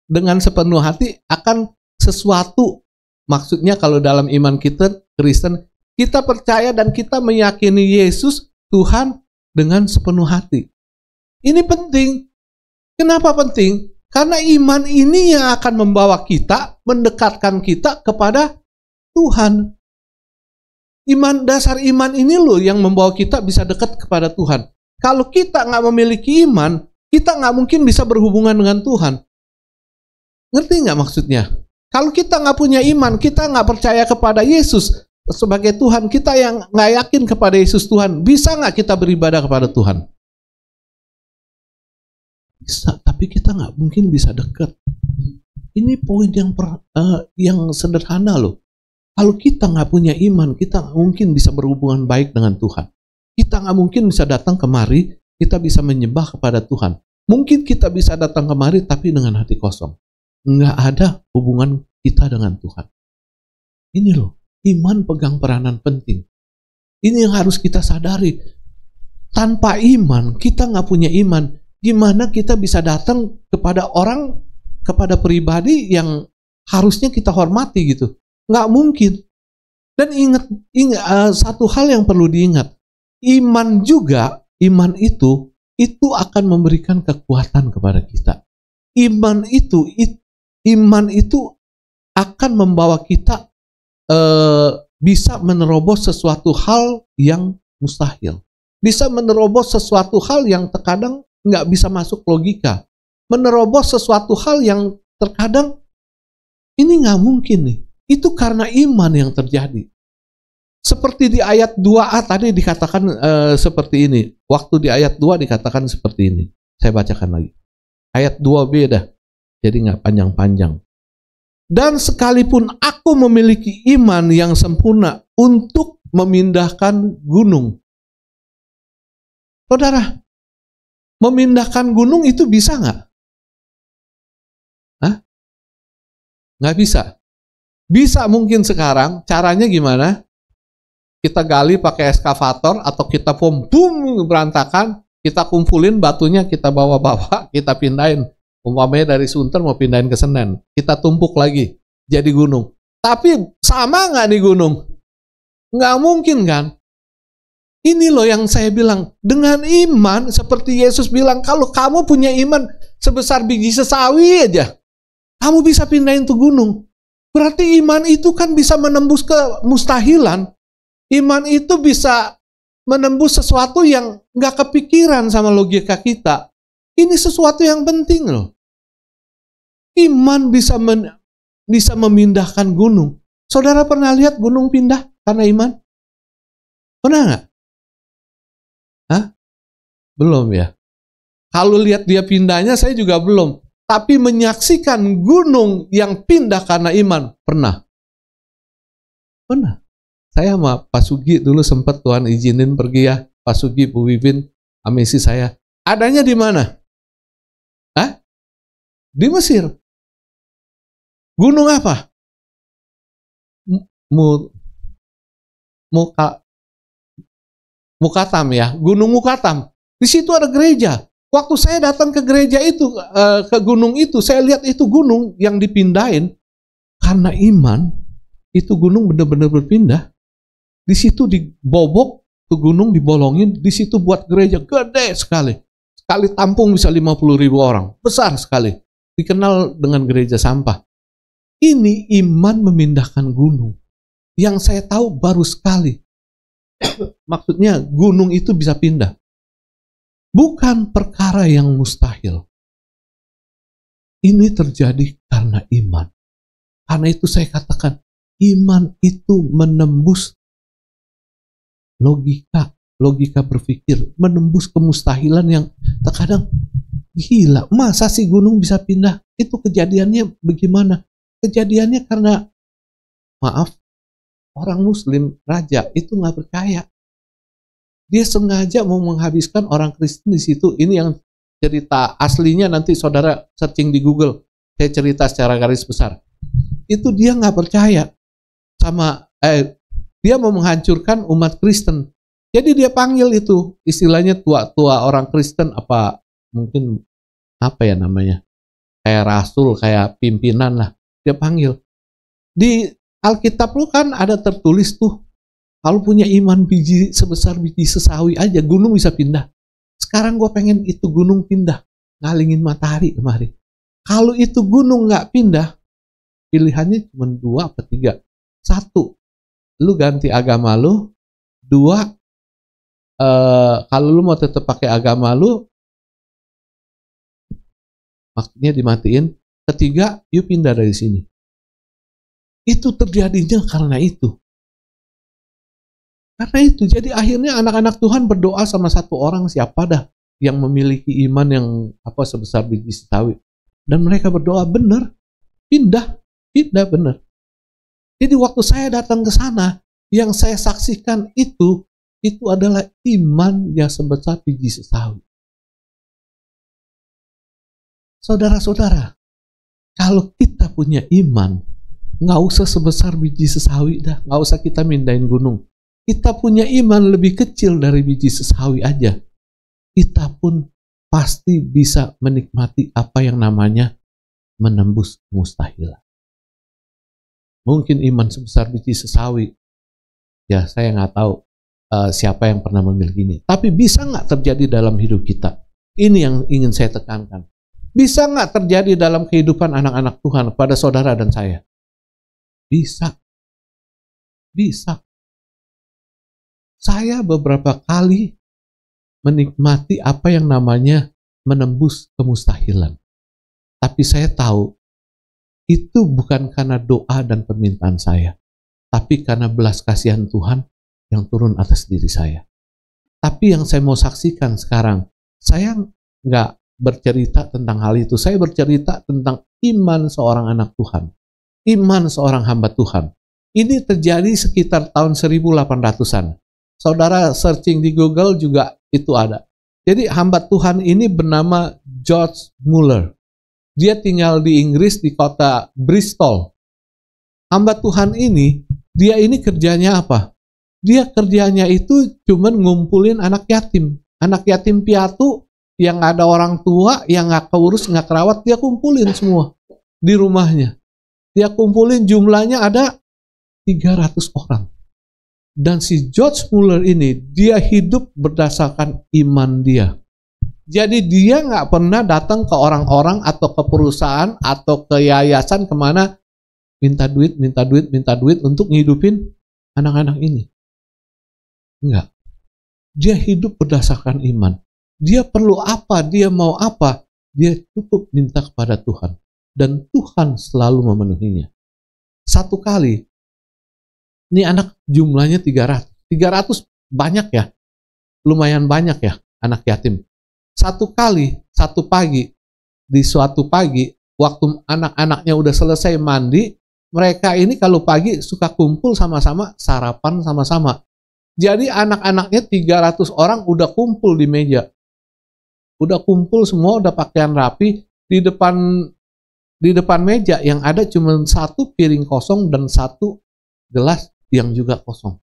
dengan sepenuh hati akan sesuatu. Maksudnya kalau dalam iman kita Kristen, kita percaya dan kita meyakini Yesus Tuhan dengan sepenuh hati. Ini penting. Kenapa penting? Karena iman ini yang akan membawa kita, mendekatkan kita kepada Tuhan. Dasar iman ini loh yang membawa kita bisa dekat kepada Tuhan. Kalau kita nggak memiliki iman, kita nggak mungkin bisa berhubungan dengan Tuhan. Ngerti nggak maksudnya? Kalau kita nggak punya iman, kita nggak percaya kepada Yesus sebagai Tuhan, kita yang nggak yakin kepada Yesus Tuhan, bisa nggak kita beribadah kepada Tuhan? Bisa, tapi kita nggak mungkin bisa dekat. Ini poin yang sederhana loh. Kalau kita nggak punya iman, kita nggak mungkin bisa berhubungan baik dengan Tuhan. Kita nggak mungkin bisa datang kemari, kita bisa menyembah kepada Tuhan. Mungkin kita bisa datang kemari, tapi dengan hati kosong. Nggak ada hubungan kita dengan Tuhan. Ini loh, iman pegang peranan penting. Ini yang harus kita sadari. Tanpa iman, kita nggak punya iman. Gimana kita bisa datang kepada orang, kepada pribadi yang harusnya kita hormati gitu? Nggak mungkin. Dan ingat satu hal yang perlu diingat. Iman itu akan memberikan kekuatan kepada kita. Iman itu akan membawa kita bisa menerobos sesuatu hal yang mustahil. Bisa menerobos sesuatu hal yang terkadang nggak bisa masuk logika. Menerobos sesuatu hal yang terkadang ini nggak mungkin nih. Itu karena iman yang terjadi. Seperti di ayat 2a tadi dikatakan seperti ini. Waktu di ayat 2 dikatakan seperti ini. Saya bacakan lagi. Ayat 2b dah. Jadi nggak panjang-panjang. Dan sekalipun aku memiliki iman yang sempurna untuk memindahkan gunung. Saudara, memindahkan gunung itu bisa nggak? Hah? Nggak bisa. Bisa mungkin sekarang, caranya gimana? Kita gali pakai eskavator atau kita bom berantakan, kita kumpulin batunya, kita bawa-bawa, kita pindahin. Umpamanya dari Sunter mau pindahin ke Senen, kita tumpuk lagi jadi gunung. Tapi sama nggak nih gunung? Nggak mungkin kan? Ini loh yang saya bilang, dengan iman seperti Yesus bilang, kalau kamu punya iman sebesar biji sesawi aja, kamu bisa pindahin tuh gunung. Berarti iman itu kan bisa menembus kemustahilan. Iman itu bisa menembus sesuatu yang nggak kepikiran sama logika kita. Ini sesuatu yang penting loh. Iman bisa memindahkan gunung. Saudara pernah lihat gunung pindah karena iman? Pernah nggak? Hah? Belum ya? Kalau lihat dia pindahnya saya juga belum. Tapi menyaksikan gunung yang pindah karena iman, pernah. Pernah. Saya sama Pak Sugi dulu sempat Tuhan izinin pergi ya. Pak Sugi, Bu Wibin, amesi saya. Adanya di mana? Hah? Di Mesir. Gunung apa? Mukatam ya, Gunung Mukatam. Di situ ada gereja. Waktu saya datang ke gereja itu, ke gunung itu, saya lihat itu gunung yang dipindahin karena iman. Itu gunung benar-benar berpindah. Di situ dibobok ke gunung, dibolongin. Di situ buat gereja gede sekali. Sekali tampung bisa 50.000 orang, besar sekali. Dikenal dengan gereja sampah. Ini iman memindahkan gunung. Yang saya tahu baru sekali. Maksudnya gunung itu bisa pindah. Bukan perkara yang mustahil. Ini terjadi karena iman. Karena itu saya katakan, iman itu menembus logika berpikir, menembus kemustahilan yang terkadang gila. Masa sih gunung bisa pindah? Itu kejadiannya bagaimana? Kejadiannya karena, maaf, orang Muslim, raja itu nggak percaya. Dia sengaja mau menghabiskan orang Kristen di situ. Ini yang cerita aslinya, nanti saudara searching di Google. Saya cerita secara garis besar. Itu dia nggak percaya sama, dia mau menghancurkan umat Kristen. Jadi dia panggil itu, istilahnya tua-tua orang Kristen, apa mungkin apa ya namanya, kayak rasul, kayak pimpinan lah. Dia panggil. Di Alkitab lu kan ada tertulis tuh, kalau punya iman biji sebesar biji sesawi aja, gunung bisa pindah. Sekarang gue pengen itu gunung pindah, ngalingin matahari kemari. Kalau itu gunung nggak pindah, pilihannya cuma 2 atau 3. 1, lu ganti agama lu. 2, kalau lu mau tetap pakai agama lu, maksudnya dimatiin. 3, you pindah dari sini. Itu terjadinya karena itu. Karena itu, jadi akhirnya anak-anak Tuhan berdoa sama satu orang, siapa dah yang memiliki iman yang sebesar biji sesawi. Dan mereka berdoa, benar, pindah benar. Jadi waktu saya datang ke sana, yang saya saksikan itu adalah iman yang sebesar biji sesawi. Saudara-saudara, kalau kita punya iman, nggak usah sebesar biji sesawi dah, nggak usah kita mindahin gunung. Kita punya iman lebih kecil dari biji sesawi aja, kita pun pasti bisa menikmati apa yang namanya menembus kemustahilan. Mungkin iman sebesar biji sesawi, ya saya nggak tahu siapa yang pernah memiliki ini. Tapi bisa nggak terjadi dalam hidup kita? Ini yang ingin saya tekankan. Bisa nggak terjadi dalam kehidupan anak-anak Tuhan pada saudara dan saya? Bisa. bisa. Saya beberapa kali menikmati apa yang namanya menembus kemustahilan. Tapi saya tahu, itu bukan karena doa dan permintaan saya, tapi karena belas kasihan Tuhan yang turun atas diri saya. Tapi yang saya mau saksikan sekarang, saya nggak bercerita tentang hal itu. Saya bercerita tentang iman seorang anak Tuhan, iman seorang hamba Tuhan. Ini terjadi sekitar tahun 1800-an. Saudara searching di Google juga itu ada. Jadi hamba Tuhan ini bernama George Muller. Dia tinggal di Inggris di kota Bristol. Hamba Tuhan ini, dia ini kerjanya apa? Dia kerjanya itu cuman ngumpulin anak yatim piatu yang nggak ada orang tua, yang nggak keurus, nggak kerawat, dia kumpulin semua di rumahnya. Dia kumpulin, jumlahnya ada 300 orang. Dan si George Muller ini, dia hidup berdasarkan iman dia. Jadi dia nggak pernah datang ke orang-orang atau ke perusahaan atau ke yayasan kemana minta duit untuk ngidupin anak-anak ini. Enggak. Dia hidup berdasarkan iman. Dia perlu apa, dia mau apa, dia cukup minta kepada Tuhan. Dan Tuhan selalu memenuhinya. Satu kali, ini anak jumlahnya 300. 300 banyak ya. Lumayan banyak ya anak yatim. Satu kali, satu pagi, di suatu pagi, waktu anak-anaknya udah selesai mandi, mereka ini kalau pagi suka kumpul sama-sama, sarapan sama-sama. Jadi anak-anaknya 300 orang udah kumpul di meja. Udah kumpul semua, udah pakaian rapi, di depan meja yang ada cuma satu piring kosong dan satu gelas yang juga kosong.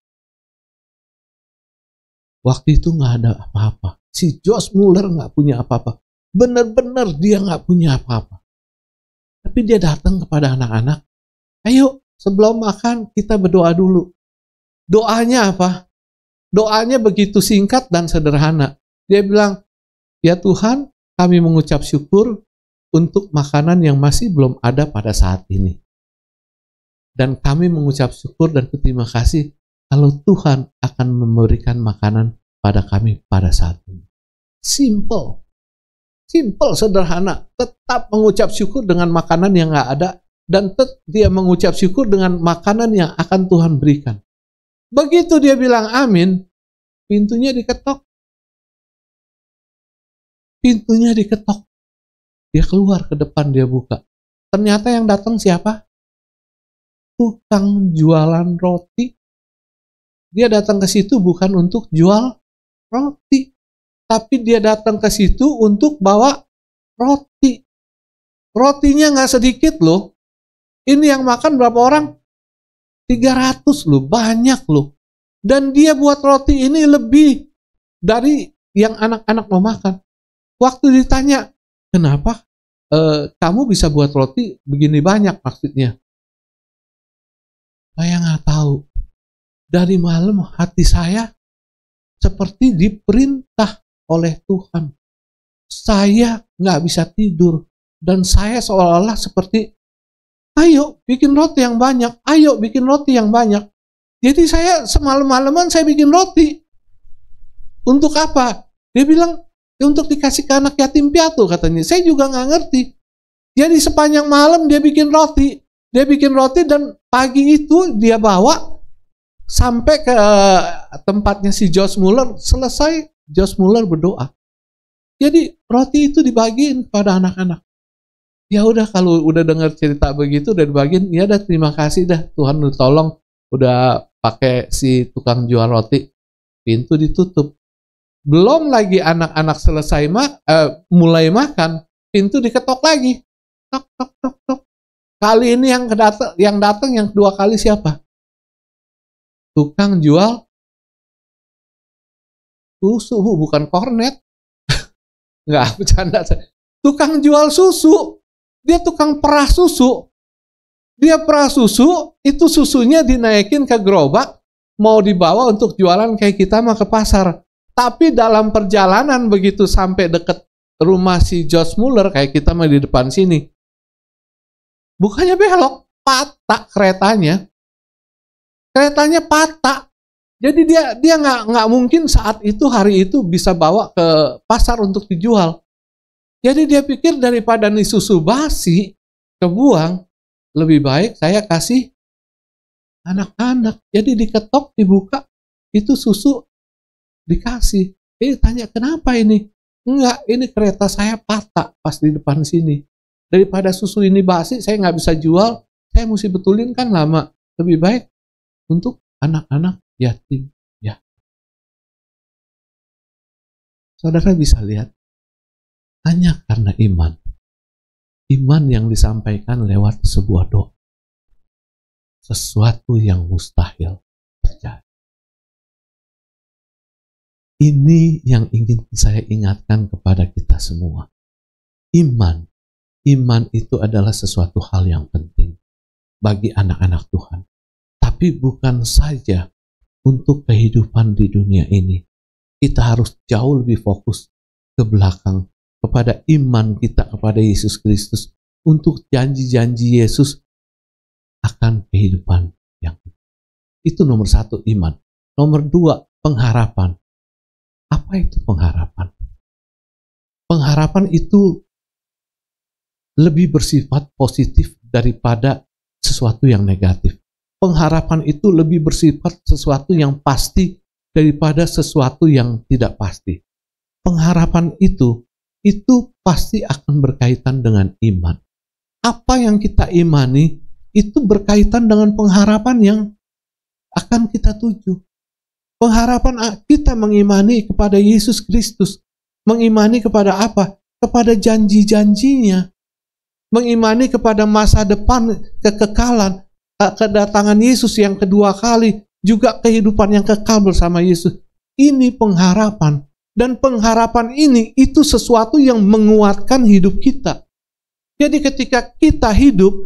Waktu itu nggak ada apa-apa. Si George Muller nggak punya apa-apa. Benar-benar dia nggak punya apa-apa. Tapi dia datang kepada anak-anak. Ayo, sebelum makan kita berdoa dulu. Doanya apa? Doanya begitu singkat dan sederhana. Dia bilang, ya Tuhan, kami mengucap syukur untuk makanan yang masih belum ada pada saat ini. Dan kami mengucap syukur dan berterima kasih kalau Tuhan akan memberikan makanan pada kami pada saat ini. Simple, sederhana. Tetap mengucap syukur dengan makanan yang nggak ada, dan dia mengucap syukur dengan makanan yang akan Tuhan berikan. Begitu dia bilang amin, pintunya diketok. Dia keluar ke depan, dia buka. Ternyata yang datang siapa? Tukang jualan roti. Dia datang ke situ bukan untuk jual roti, tapi dia datang ke situ untuk bawa roti. Rotinya nggak sedikit loh. Ini yang makan berapa orang? 300 loh, banyak loh. Dan dia buat roti ini lebih dari yang anak-anak mau makan. Waktu ditanya, kenapa kamu bisa buat roti begini banyak maksudnya? Saya nggak tahu. Dari malam hati saya seperti diperintah oleh Tuhan. Saya nggak bisa tidur. Dan saya seolah-olah seperti, ayo bikin roti yang banyak. Ayo bikin roti yang banyak. Jadi saya semalam-malaman saya bikin roti. Untuk apa? Dia bilang, ya untuk dikasih ke anak yatim piatu katanya. Saya juga nggak ngerti. Jadi sepanjang malam dia bikin roti. Dia bikin roti dan pagi itu dia bawa sampai ke tempatnya si George Muller. Selesai, George Muller berdoa. Jadi roti itu dibagiin kepada anak-anak. Ya udah, kalau udah dengar cerita begitu udah dibagiin, ya udah terima kasih dah, Tuhan udah tolong, udah pakai si tukang jual roti. Pintu ditutup. Belum lagi anak-anak selesai mulai makan, pintu diketok lagi. Tok tok tok tok. Kali ini yang datang yang kedua kali siapa? Tukang jual susu, bukan kornet. Nggak, bercanda. Tukang jual susu. Dia tukang perah susu. Dia perah susu, itu susunya dinaikin ke gerobak, mau dibawa untuk jualan kayak kita mah ke pasar. Tapi dalam perjalanan begitu sampai deket rumah si George Muller, kayak kita mah di depan sini, bukannya belok, patah keretanya. Keretanya patah. Jadi dia nggak mungkin saat itu, hari itu bisa bawa ke pasar untuk dijual. Jadi dia pikir daripada nih susu basi kebuang, lebih baik saya kasih anak-anak. Jadi diketok, dibuka, itu susu dikasih. Tanya, kenapa ini? Enggak, ini kereta saya patah pas di depan sini. Daripada susu ini basi, saya nggak bisa jual, saya mesti betulin kan lama. Lebih baik untuk anak-anak yatim. Ya, saudara bisa lihat, hanya karena iman. Iman yang disampaikan lewat sebuah doa. Sesuatu yang mustahil terjadi. Ini yang ingin saya ingatkan kepada kita semua. Iman itu adalah sesuatu hal yang penting bagi anak-anak Tuhan. Tapi bukan saja untuk kehidupan di dunia ini. Kita harus jauh lebih fokus ke belakang kepada iman kita kepada Yesus Kristus, untuk janji-janji Yesus akan kehidupan yang itu. Nomor 1, iman. Nomor 2, pengharapan. Apa itu pengharapan? Pengharapan itu lebih bersifat positif daripada sesuatu yang negatif. Pengharapan itu lebih bersifat sesuatu yang pasti daripada sesuatu yang tidak pasti. Pengharapan itu pasti akan berkaitan dengan iman. Apa yang kita imani itu berkaitan dengan pengharapan yang akan kita tuju. Pengharapan kita mengimani kepada Yesus Kristus. Mengimani kepada apa? Kepada janji-janjinya. Mengimani kepada masa depan, kekekalan, kedatangan Yesus yang kedua kali, juga kehidupan yang kekal bersama Yesus. Ini pengharapan. Dan pengharapan ini itu sesuatu yang menguatkan hidup kita. Jadi ketika kita hidup,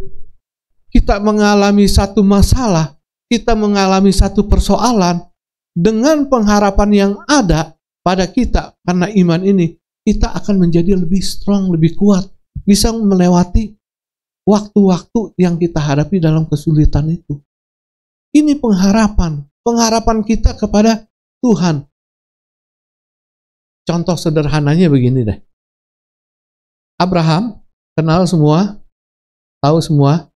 kita mengalami satu masalah, kita mengalami satu persoalan, dengan pengharapan yang ada pada kita, karena iman ini, kita akan menjadi lebih strong, lebih kuat, bisa melewati waktu-waktu yang kita hadapi dalam kesulitan itu. Ini pengharapan kita kepada Tuhan. Contoh sederhananya begini deh. Abraham, kenal semua? Tahu semua?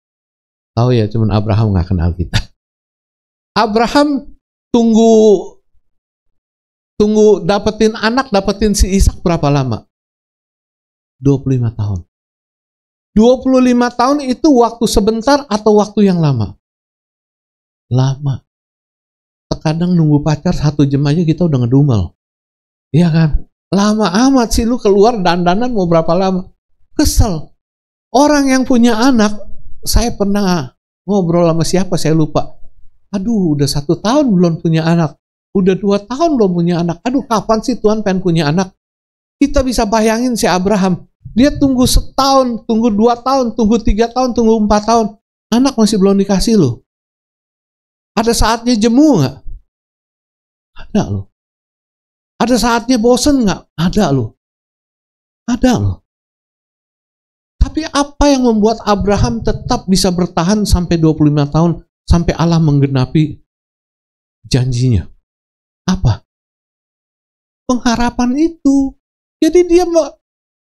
Tahu ya, cuman Abraham nggak kenal kita. Abraham tunggu dapetin anak, dapetin si Ishak berapa lama? 25 tahun. 25 tahun itu waktu sebentar atau waktu yang lama? Lama. Terkadang nunggu pacar 1 jam aja kita udah ngedumel. Iya kan? Lama amat sih lu keluar dandanan mau berapa lama? Kesel. Orang yang punya anak, saya pernah ngobrol sama siapa saya lupa. Aduh, udah 1 tahun belum punya anak. Udah 2 tahun belum punya anak. Aduh, kapan sih Tuhan pengen punya anak? Kita bisa bayangin si Abraham. Dia tunggu 1 tahun, tunggu 2 tahun, tunggu 3 tahun, tunggu 4 tahun. Anak masih belum dikasih loh. Ada saatnya jemu nggak? Ada loh. Ada saatnya bosen nggak? Ada loh. Ada loh. Tapi apa yang membuat Abraham tetap bisa bertahan sampai 25 tahun, sampai Allah menggenapi janjinya? Apa? Pengharapan itu. Jadi dia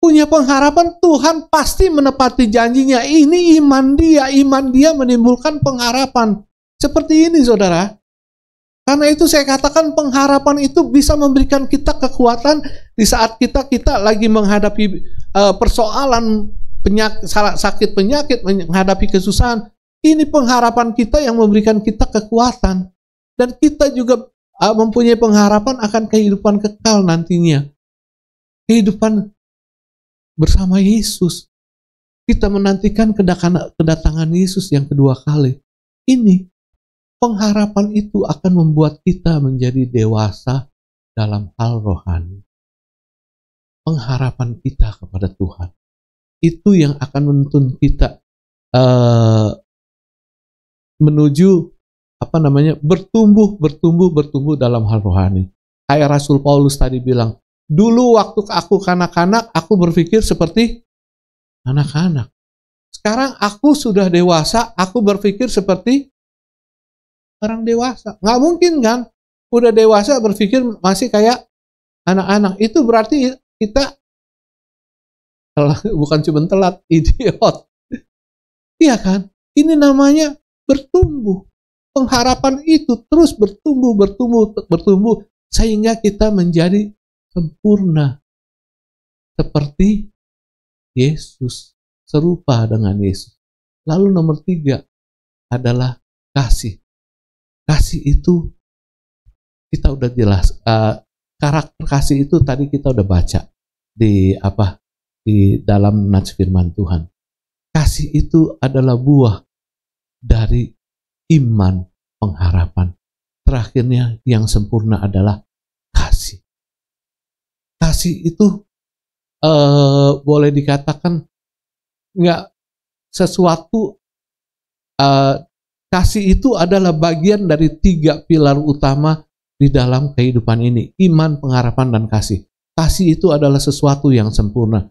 punya pengharapan Tuhan pasti menepati janjinya. Ini iman dia menimbulkan pengharapan. Seperti ini saudara. Karena itu saya katakan pengharapan itu bisa memberikan kita kekuatan di saat kita lagi menghadapi persoalan sakit penyakit, menghadapi kesusahan. Ini pengharapan kita yang memberikan kita kekuatan. Dan kita juga mempunyai pengharapan akan kehidupan kekal nantinya. Kehidupan bersama Yesus. Kita menantikan kedatangan Yesus yang kedua kali. Ini pengharapan itu akan membuat kita menjadi dewasa dalam hal rohani. Pengharapan kita kepada Tuhan itu yang akan menuntun kita menuju bertumbuh dalam hal rohani. Kayak Rasul Paulus tadi bilang, dulu waktu aku kanak-kanak, aku berpikir seperti anak-anak. Sekarang aku sudah dewasa, aku berpikir seperti orang dewasa. Nggak mungkin kan? Udah dewasa berpikir masih kayak anak-anak. Itu berarti kita bukan cuma telat, idiot. Iya kan? Ini namanya bertumbuh. Pengharapan itu terus bertumbuh sehingga kita menjadi sempurna seperti Yesus, serupa dengan Yesus. Lalu nomor 3 adalah kasih. Kasih itu kita udah jelas. Karakter kasih itu tadi kita udah baca di dalam nats firman Tuhan. Kasih itu adalah buah dari iman, pengharapan. Terakhirnya yang sempurna adalah kasih. Kasih itu boleh dikatakan nggak sesuatu. Kasih itu adalah bagian dari 3 pilar utama di dalam kehidupan ini. Iman, pengharapan, dan kasih. Kasih itu adalah sesuatu yang sempurna.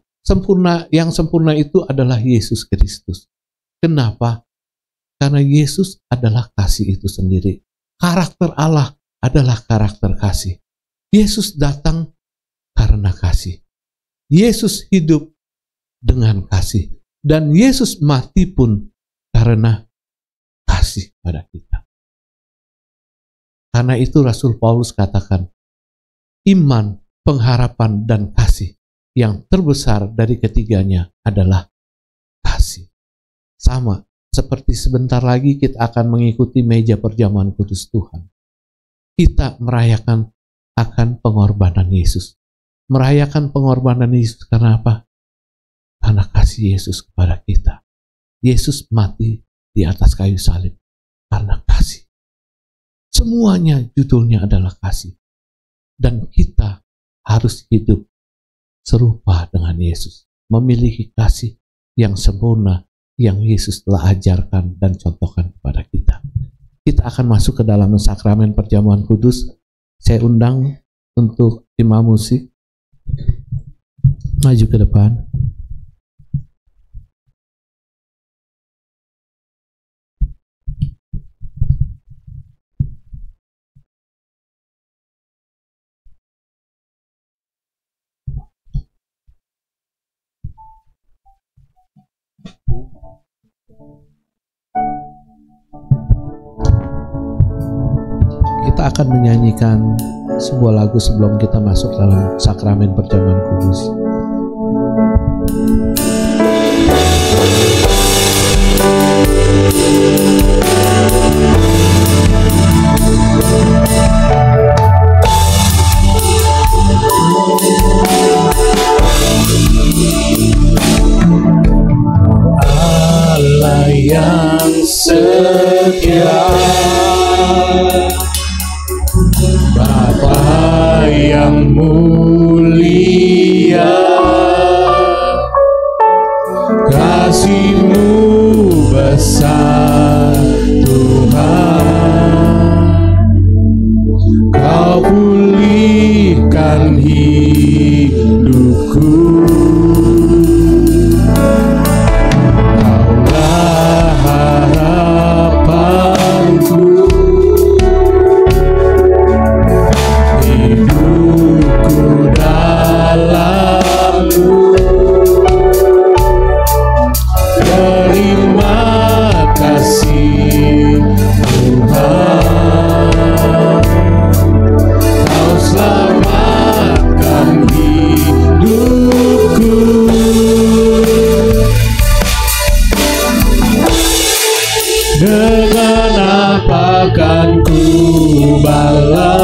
Yang sempurna itu adalah Yesus Kristus. Kenapa? Karena Yesus adalah kasih itu sendiri. Karakter Allah adalah karakter kasih. Yesus datang karena kasih. Yesus hidup dengan kasih. Dan Yesus mati pun karena kasih pada kita. Karena itu Rasul Paulus katakan, iman, pengharapan, dan kasih. Yang terbesar dari ketiganya adalah kasih. Sama seperti sebentar lagi kita akan mengikuti meja perjamuan kudus Tuhan. Kita merayakan akan pengorbanan Yesus. Merayakan pengorbanan Yesus karena apa? Karena kasih Yesus kepada kita. Yesus mati di atas kayu salib karena kasih. Semuanya judulnya adalah kasih. Dan kita harus hidup serupa dengan Yesus, memiliki kasih yang sempurna yang Yesus telah ajarkan dan contohkan kepada kita. Kita akan masuk ke dalam sakramen perjamuan kudus. Saya undang untuk imam musik maju ke depan. Kita akan menyanyikan sebuah lagu sebelum kita masuk dalam sakramen perjamuan kudus. Allah yang setia, Bapa yang mulia, kasih-Mu besar Tuhan. Kau pulihkan hidupku, Kaulah harapanku. Dengan apa kan ku balas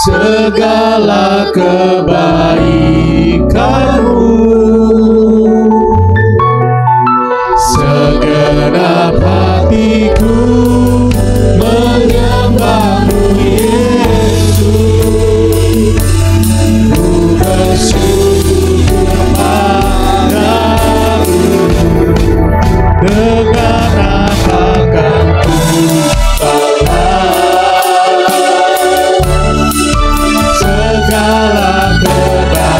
segala kebaikan-Mu? Segenap hatiku menyembah-Mu, Yesus. Ku bersyukur padamu. Dengan apa kan ku balas segala kebaikan?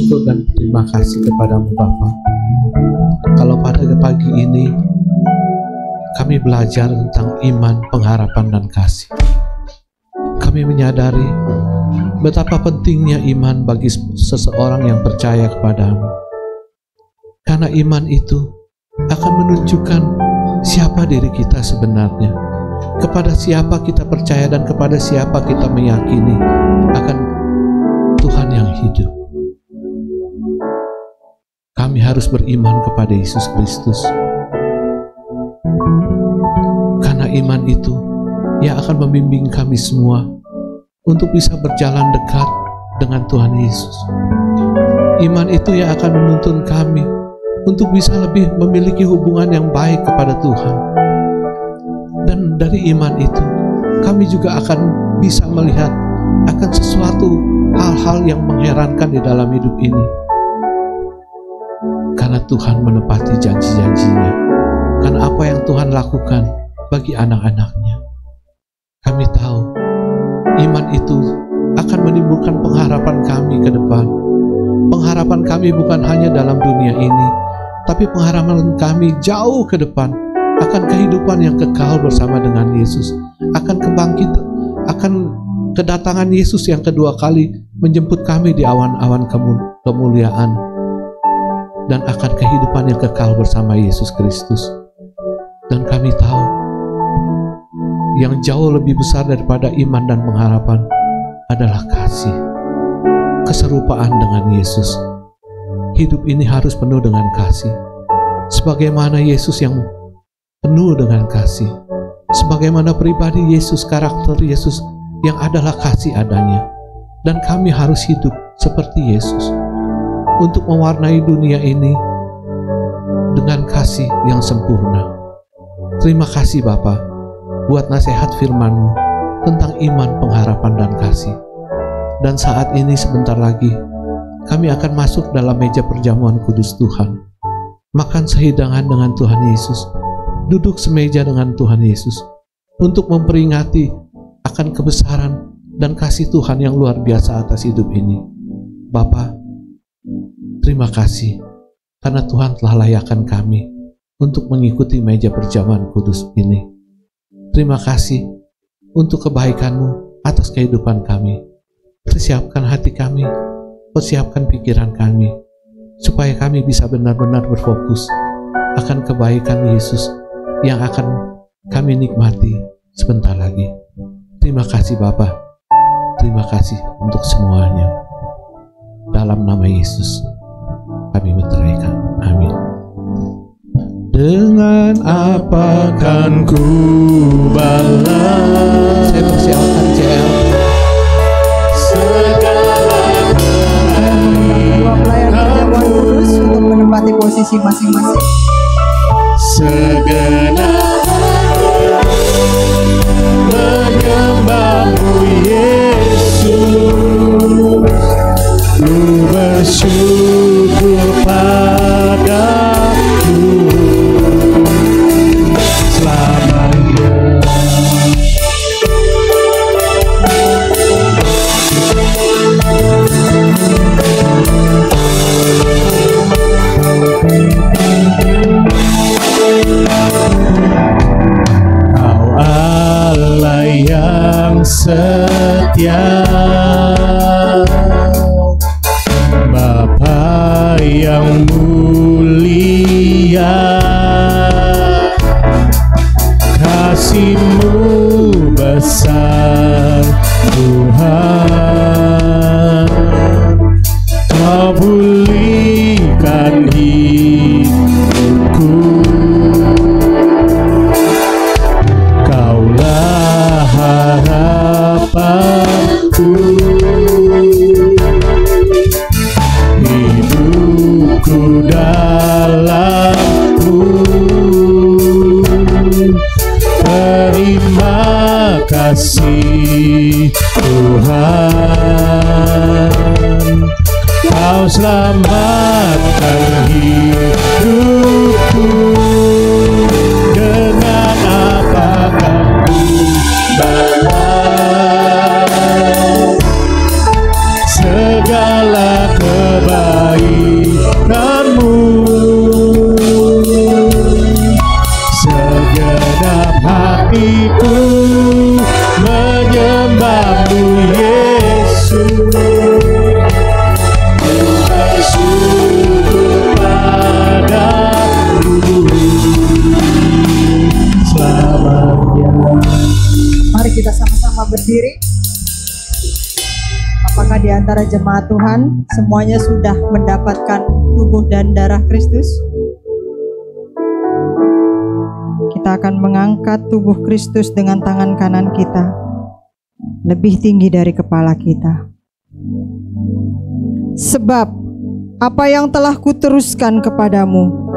syukur dan terima kasih kepadamu Bapa. Kalau pada pagi ini kami belajar tentang iman, pengharapan, dan kasih, kami menyadari betapa pentingnya iman bagi seseorang yang percaya kepadamu. Karena iman itu akan menunjukkan siapa diri kita sebenarnya, kepada siapa kita percaya dan kepada siapa kita meyakini akan Tuhan yang hidup. Kami harus beriman kepada Yesus Kristus. Karena iman itu yang akan membimbing kami semua untuk bisa berjalan dekat dengan Tuhan Yesus. Iman itu yang akan menuntun kami untuk bisa lebih memiliki hubungan yang baik kepada Tuhan. Dan dari iman itu, kami juga akan bisa melihat akan sesuatu hal-hal yang mengherankan di dalam hidup ini. Karena Tuhan menepati janji-janjinya. Karena apa yang Tuhan lakukan bagi anak-anaknya. Kami tahu iman itu akan menimbulkan pengharapan kami ke depan. Pengharapan kami bukan hanya dalam dunia ini, tapi pengharapan kami jauh ke depan akan kehidupan yang kekal bersama dengan Yesus, akan kebangkitan, akan kedatangan Yesus yang kedua kali menjemput kami di awan-awan kemuliaan, dan akan kehidupan yang kekal bersama Yesus Kristus. Dan kami tahu yang jauh lebih besar daripada iman dan pengharapan adalah kasih, keserupaan dengan Yesus. Hidup ini harus penuh dengan kasih, sebagaimana Yesus yang penuh dengan kasih, sebagaimana pribadi Yesus, karakter Yesus yang adalah kasih adanya. Dan kami harus hidup seperti Yesus untuk mewarnai dunia ini dengan kasih yang sempurna. Terima kasih Bapa buat nasihat firman-Mu tentang iman, pengharapan, dan kasih. Dan saat ini sebentar lagi kami akan masuk dalam meja perjamuan kudus Tuhan, makan sehidangan dengan Tuhan Yesus, duduk semeja dengan Tuhan Yesus, untuk memperingati akan kebesaran dan kasih Tuhan yang luar biasa atas hidup ini. Bapa, terima kasih karena Tuhan telah layakkan kami untuk mengikuti meja perjamuan kudus ini. Terima kasih untuk kebaikan-Mu atas kehidupan kami. Persiapkan hati kami, persiapkan pikiran kami, supaya kami bisa benar-benar berfokus akan kebaikan Yesus yang akan kami nikmati sebentar lagi. Terima kasih Bapa, terima kasih untuk semuanya. Dalam nama Yesus kami berteriak, amin. Dengan apa kan ku balas? Saya persiapkan CL. Segala Dua pelayan perjamuan kudus untuk menempati posisi masing-masing. segenap menyembah-Mu Yesus, ku bersyukur padamu selamanya. Kau Allah yang setia, Bapa yang mulia, kasih-Mu besar Tuhan. Kau pulihkan hidupku, Kaulah harapanku, hidupku dalam-Mu. Terima kasih Tuhan, Kau selamatkan hidupku. Dengan apakah ku balas segala kebaikan menyembahmu Yesus. Ku bersyukur padamu selamanya. Mari kita sama-sama berdiri. Apakah di antara jemaat Tuhan semuanya sudah mendapatkan tubuh dan darah Kristus? Kita akan mengangkat tubuh Kristus dengan tangan kanan kita lebih tinggi dari kepala kita. Sebab apa yang telah kuteruskan kepadamu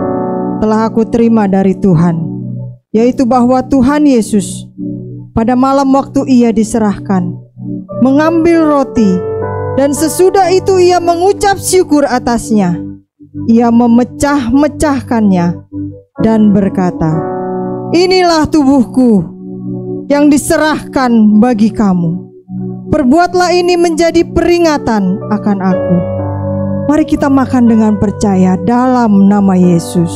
telah aku terima dari Tuhan, yaitu bahwa Tuhan Yesus pada malam waktu ia diserahkan mengambil roti, dan sesudah itu ia mengucap syukur atasnya. Ia memecah-mecahkannya dan berkata, "Inilah tubuhku yang diserahkan bagi kamu. Perbuatlah ini menjadi peringatan akan aku." Mari kita makan dengan percaya dalam nama Yesus.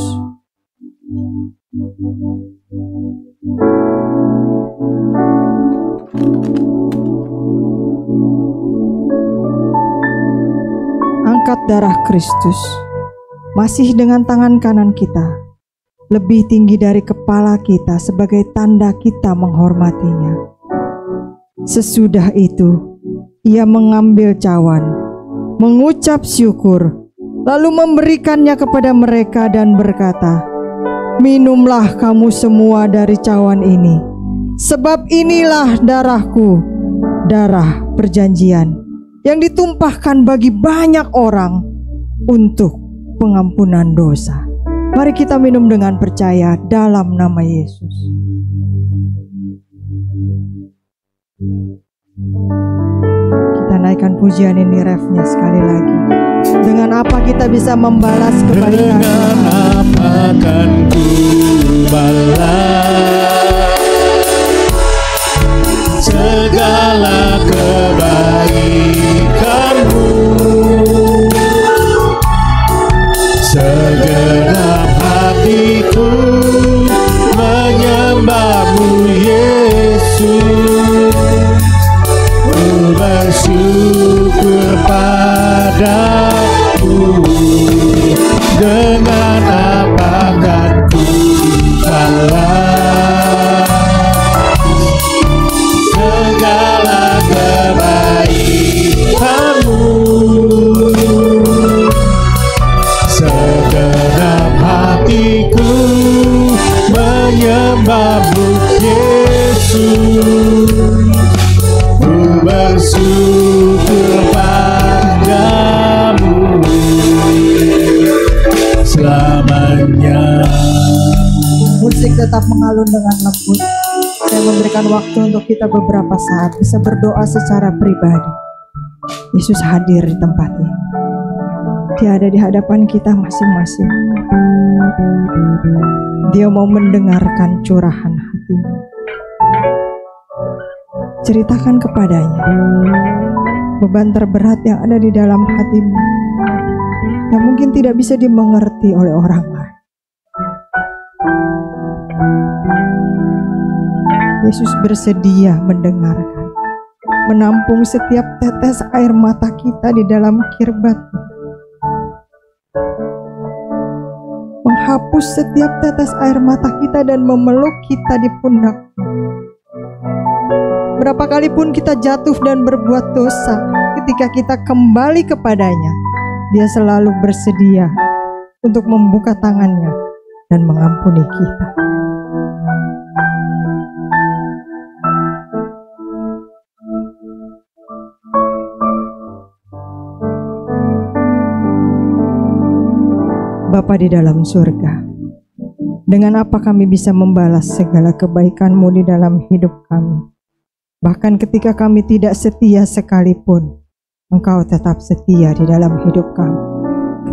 Angkat darah Kristus masih dengan tangan kanan kita lebih tinggi dari kepala kita sebagai tanda kita menghormatinya. Sesudah itu ia mengambil cawan, mengucap syukur, lalu memberikannya kepada mereka dan berkata, "Minumlah kamu semua dari cawan ini, sebab inilah darahku, darah perjanjian yang ditumpahkan bagi banyak orang untuk pengampunan dosa." Mari kita minum dengan percaya dalam nama Yesus. Kita naikkan pujian ini refnya sekali lagi. Dengan apa kita bisa membalas kebaikan? Dengan apa kan ku balas segala kebaikanmu? Segenap hatiku menyembahmu Yesus. Ku bersyukur padamu. Dengan apa kan ku balas segala kebaikanmu? Segenap hatiku menyembahmu Yesus. Ku bersyukur padamu selamanya. Musik tetap mengalun dengan lembut. Saya memberikan waktu untuk kita beberapa saat bisa berdoa secara pribadi. Yesus hadir di tempat ini. Dia ada di hadapan kita masing-masing. Dia mau mendengarkan curahan hatimu. Ceritakan kepadanya beban terberat yang ada di dalam hatimu, yang mungkin tidak bisa dimengerti oleh orang lain. Yesus bersedia mendengarkan, menampung setiap tetes air mata kita di dalam kirbat-Nya, menghapus setiap tetes air mata kita dan memeluk kita di pundak. Berapa kali pun kita jatuh dan berbuat dosa, ketika kita kembali kepadanya, Dia selalu bersedia untuk membuka tangannya dan mengampuni kita. Bapa di dalam surga, dengan apa kami bisa membalas segala kebaikan-Mu di dalam hidup kami? Bahkan ketika kami tidak setia sekalipun, Engkau tetap setia di dalam hidup kami.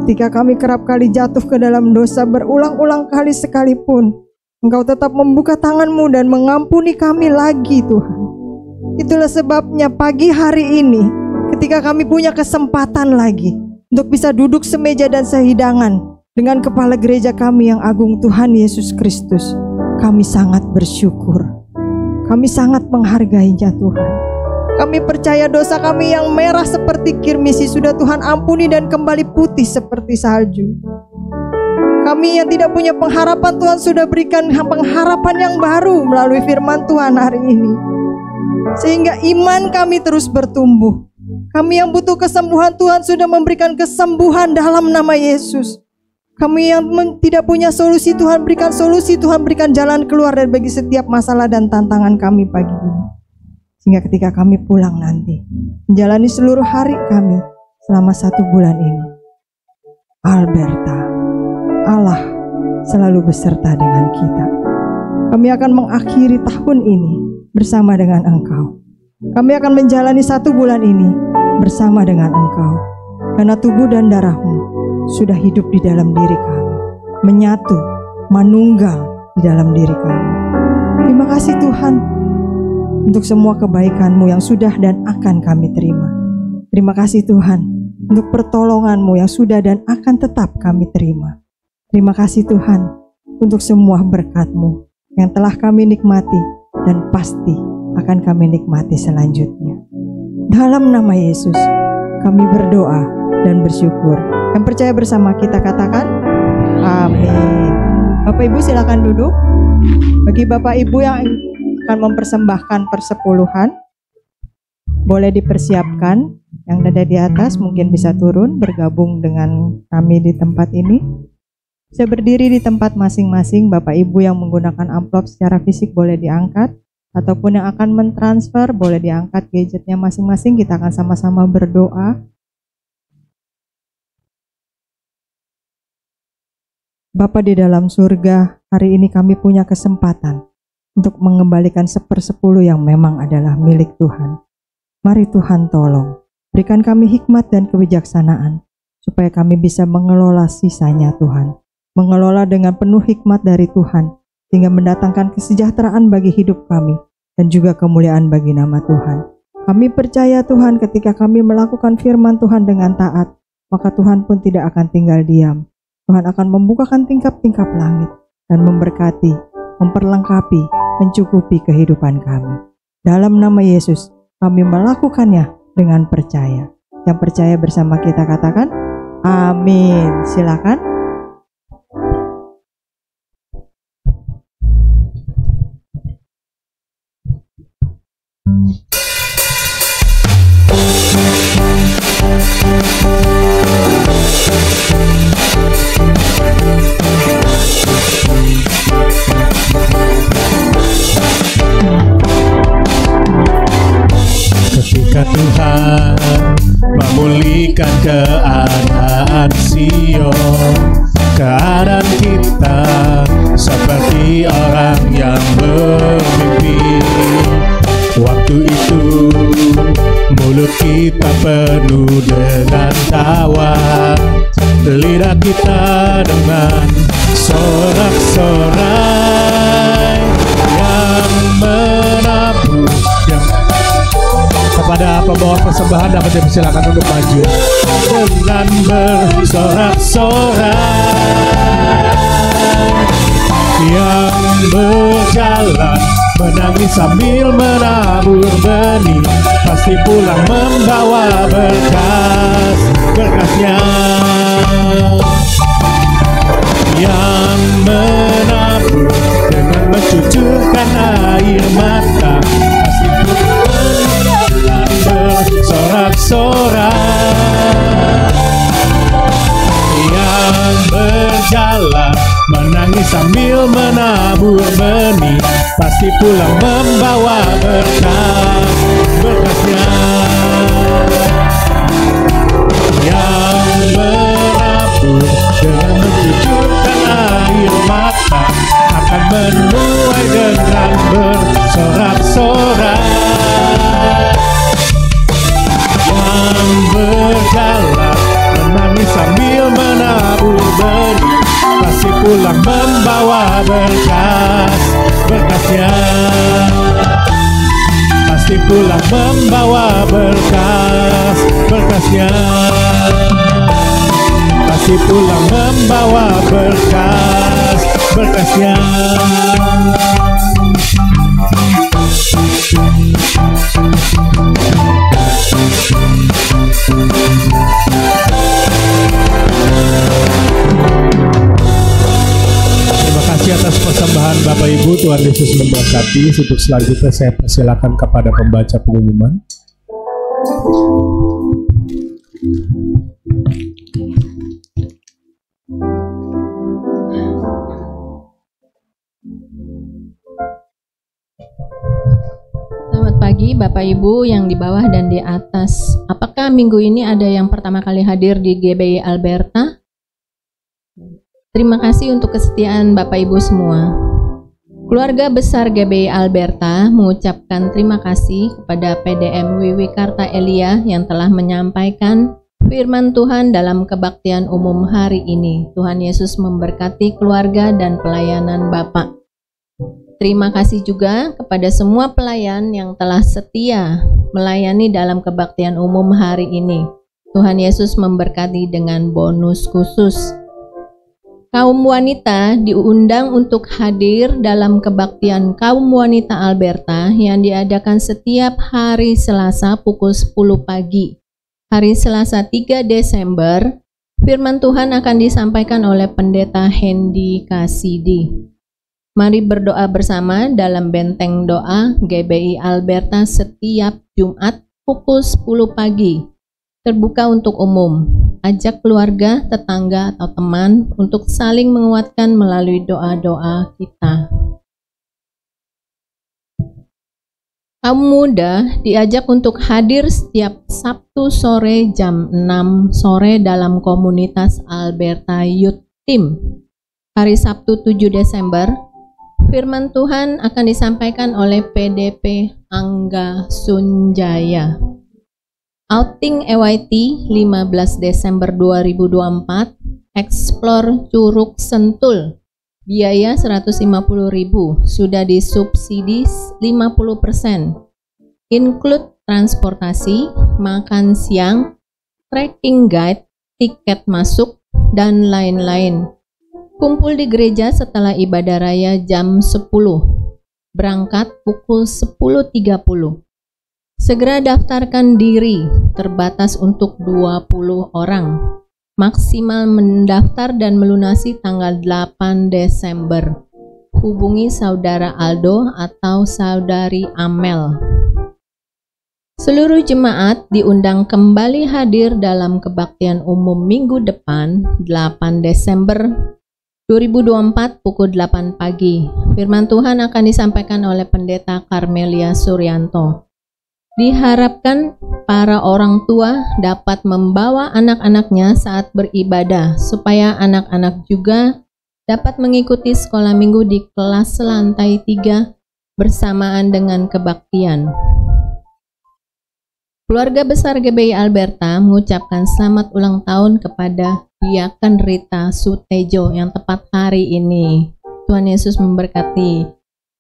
Ketika kami kerap kali jatuh ke dalam dosa berulang-ulang kali sekalipun, Engkau tetap membuka tangan-Mu dan mengampuni kami lagi, Tuhan. Itulah sebabnya pagi hari ini, ketika kami punya kesempatan lagi untuk bisa duduk semeja dan sehidangan dengan kepala gereja kami yang agung, Tuhan Yesus Kristus, kami sangat bersyukur. Kami sangat menghargainya, Tuhan. Kami percaya dosa kami yang merah seperti kirmisi sudah Tuhan ampuni dan kembali putih seperti salju. Kami yang tidak punya pengharapan, Tuhan sudah berikan pengharapan yang baru melalui firman Tuhan hari ini. Sehingga iman kami terus bertumbuh. Kami yang butuh kesembuhan, Tuhan sudah memberikan kesembuhan dalam nama Yesus. Kami yang tidak punya solusi, Tuhan berikan solusi, Tuhan berikan jalan keluar dari bagi setiap masalah dan tantangan kami pagi ini. Sehingga ketika kami pulang nanti, menjalani seluruh hari kami selama 1 bulan ini, Alberta, Allah selalu beserta dengan kita. Kami akan mengakhiri tahun ini bersama dengan Engkau. Kami akan menjalani 1 bulan ini bersama dengan Engkau. Karena tubuh dan darah-Mu sudah hidup di dalam diri kami, menyatu, manunggal di dalam diri kami. Terima kasih Tuhan untuk semua kebaikan-Mu yang sudah dan akan kami terima. Terima kasih Tuhan untuk pertolongan-Mu yang sudah dan akan tetap kami terima. Terima kasih Tuhan untuk semua berkat-Mu yang telah kami nikmati dan pasti akan kami nikmati selanjutnya. Dalam nama Yesus kami berdoa dan bersyukur. Yang percaya bersama kita katakan amin. Bapak Ibu silakan duduk. Bagi Bapak Ibu yang akan mempersembahkan persepuluhan, boleh dipersiapkan. Yang ada di atas mungkin bisa turun bergabung dengan kami di tempat ini. Bisa berdiri di tempat masing-masing. Bapak Ibu yang menggunakan amplop secara fisik boleh diangkat, ataupun yang akan mentransfer boleh diangkat gadgetnya masing-masing. Kita akan sama-sama berdoa. Bapa di dalam surga, hari ini kami punya kesempatan untuk mengembalikan 1/10 yang memang adalah milik Tuhan. Mari Tuhan tolong, berikan kami hikmat dan kebijaksanaan, supaya kami bisa mengelola sisanya Tuhan. Mengelola dengan penuh hikmat dari Tuhan, sehingga mendatangkan kesejahteraan bagi hidup kami, dan juga kemuliaan bagi nama Tuhan. Kami percaya Tuhan ketika kami melakukan firman Tuhan dengan taat, maka Tuhan pun tidak akan tinggal diam. Tuhan akan membukakan tingkap-tingkap langit dan memberkati, memperlengkapi, mencukupi kehidupan kami. Dalam nama Yesus, kami melakukannya dengan percaya. Yang percaya bersama kita katakan, amin. Silakan. Ketika Tuhan memulihkan keadaan Sion, keadaan kita seperti orang yang bermimpi. Waktu itu mulut kita penuh dengan tawa, lidah kita dengan sorak-sorai yang menabur. Kepada pembawa persembahan dapat dipersilakan untuk maju dengan bersorak-sorai yang berjalan, menangis sambil menabur benih, pasti pulang membawa berkasnya. Yang menabur dengan mencucurkan air mata, pasti pulang bersorak-sorak. Yang berjalan, menangis sambil menabur benih, pasti pulang membawa berkasnya. Yang menabur dengan mencucurkan air mata, akan menuai dengan bersorak-sorak. Yang berjalan, menangis sambil menabur benih, pasti pulang membawa berkasnya. Pasti pulang membawa berkasnya. Pasti pulang membawa berkasnya. Tuhan, Bapak Ibu, Tuhan Yesus memberkati. Untuk selanjutnya saya persilakan kepada pembaca pengumuman. Selamat pagi Bapak Ibu yang di bawah dan di atas. Apakah minggu ini ada yang pertama kali hadir di GBI Alberta? Terima kasih untuk kesetiaan Bapak Ibu semua. Keluarga besar GBI Alberta mengucapkan terima kasih kepada PDM Wiwi Karta Elia yang telah menyampaikan firman Tuhan dalam kebaktian umum hari ini. Tuhan Yesus memberkati keluarga dan pelayanan Bapak. Terima kasih juga kepada semua pelayan yang telah setia melayani dalam kebaktian umum hari ini. Tuhan Yesus memberkati dengan bonus khusus. Kaum wanita diundang untuk hadir dalam kebaktian kaum wanita Alberta yang diadakan setiap hari Selasa pukul 10 pagi. Hari Selasa 3 Desember, firman Tuhan akan disampaikan oleh Pendeta Hendy Kasidi. Mari berdoa bersama dalam benteng doa GBI Alberta setiap Jumat pukul 10 pagi. Terbuka untuk umum. Ajak keluarga, tetangga, atau teman untuk saling menguatkan melalui doa-doa kita. Kaum muda diajak untuk hadir setiap Sabtu sore jam 6 sore dalam komunitas Alberta Youth Team. Hari Sabtu 7 Desember, firman Tuhan akan disampaikan oleh PDP Angga Sunjaya. Outing EYT 15 Desember 2024, Explore Curug Sentul, biaya 150.000, sudah disubsidi 50%, include transportasi, makan siang, trekking guide, tiket masuk, dan lain-lain. Kumpul di gereja setelah ibadah raya jam 10, berangkat pukul 10.30. Segera daftarkan diri, terbatas untuk 20 orang. Maksimal mendaftar dan melunasi tanggal 8 Desember. Hubungi Saudara Aldo atau Saudari Amel. Seluruh jemaat diundang kembali hadir dalam kebaktian umum minggu depan, 8 Desember 2024 pukul 8 pagi. Firman Tuhan akan disampaikan oleh Pendeta Karmelia Suryanto. Diharapkan para orang tua dapat membawa anak-anaknya saat beribadah, supaya anak-anak juga dapat mengikuti sekolah minggu di kelas lantai 3 bersamaan dengan kebaktian. Keluarga besar GBI Alberta mengucapkan selamat ulang tahun kepada Diaken Rita Sutejo yang tepat hari ini. Tuhan Yesus memberkati.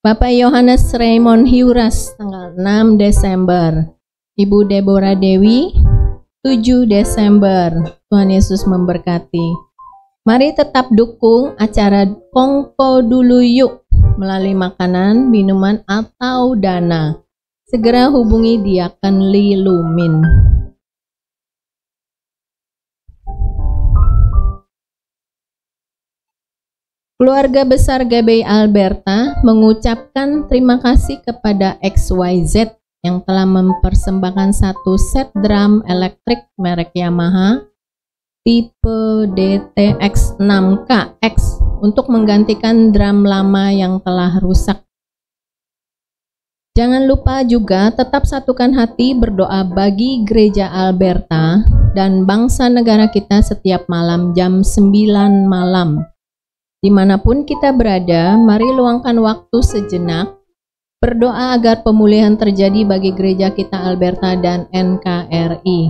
Bapak Yohanes Raymond Hiuras tanggal 6 Desember, Ibu Deborah Dewi 7 Desember. Tuhan Yesus memberkati. Mari tetap dukung acara Kongko Dulu Yuk melalui makanan, minuman, atau dana. Segera hubungi Diaken Lee Lumin. Keluarga besar GBI Alberta mengucapkan terima kasih kepada XYZ yang telah mempersembahkan satu set drum elektrik merek Yamaha tipe DTX6KX untuk menggantikan drum lama yang telah rusak. Jangan lupa juga tetap satukan hati berdoa bagi Gereja Alberta dan bangsa negara kita setiap malam jam 9 malam. Dimanapun kita berada, mari luangkan waktu sejenak, berdoa agar pemulihan terjadi bagi gereja kita Alberta dan NKRI.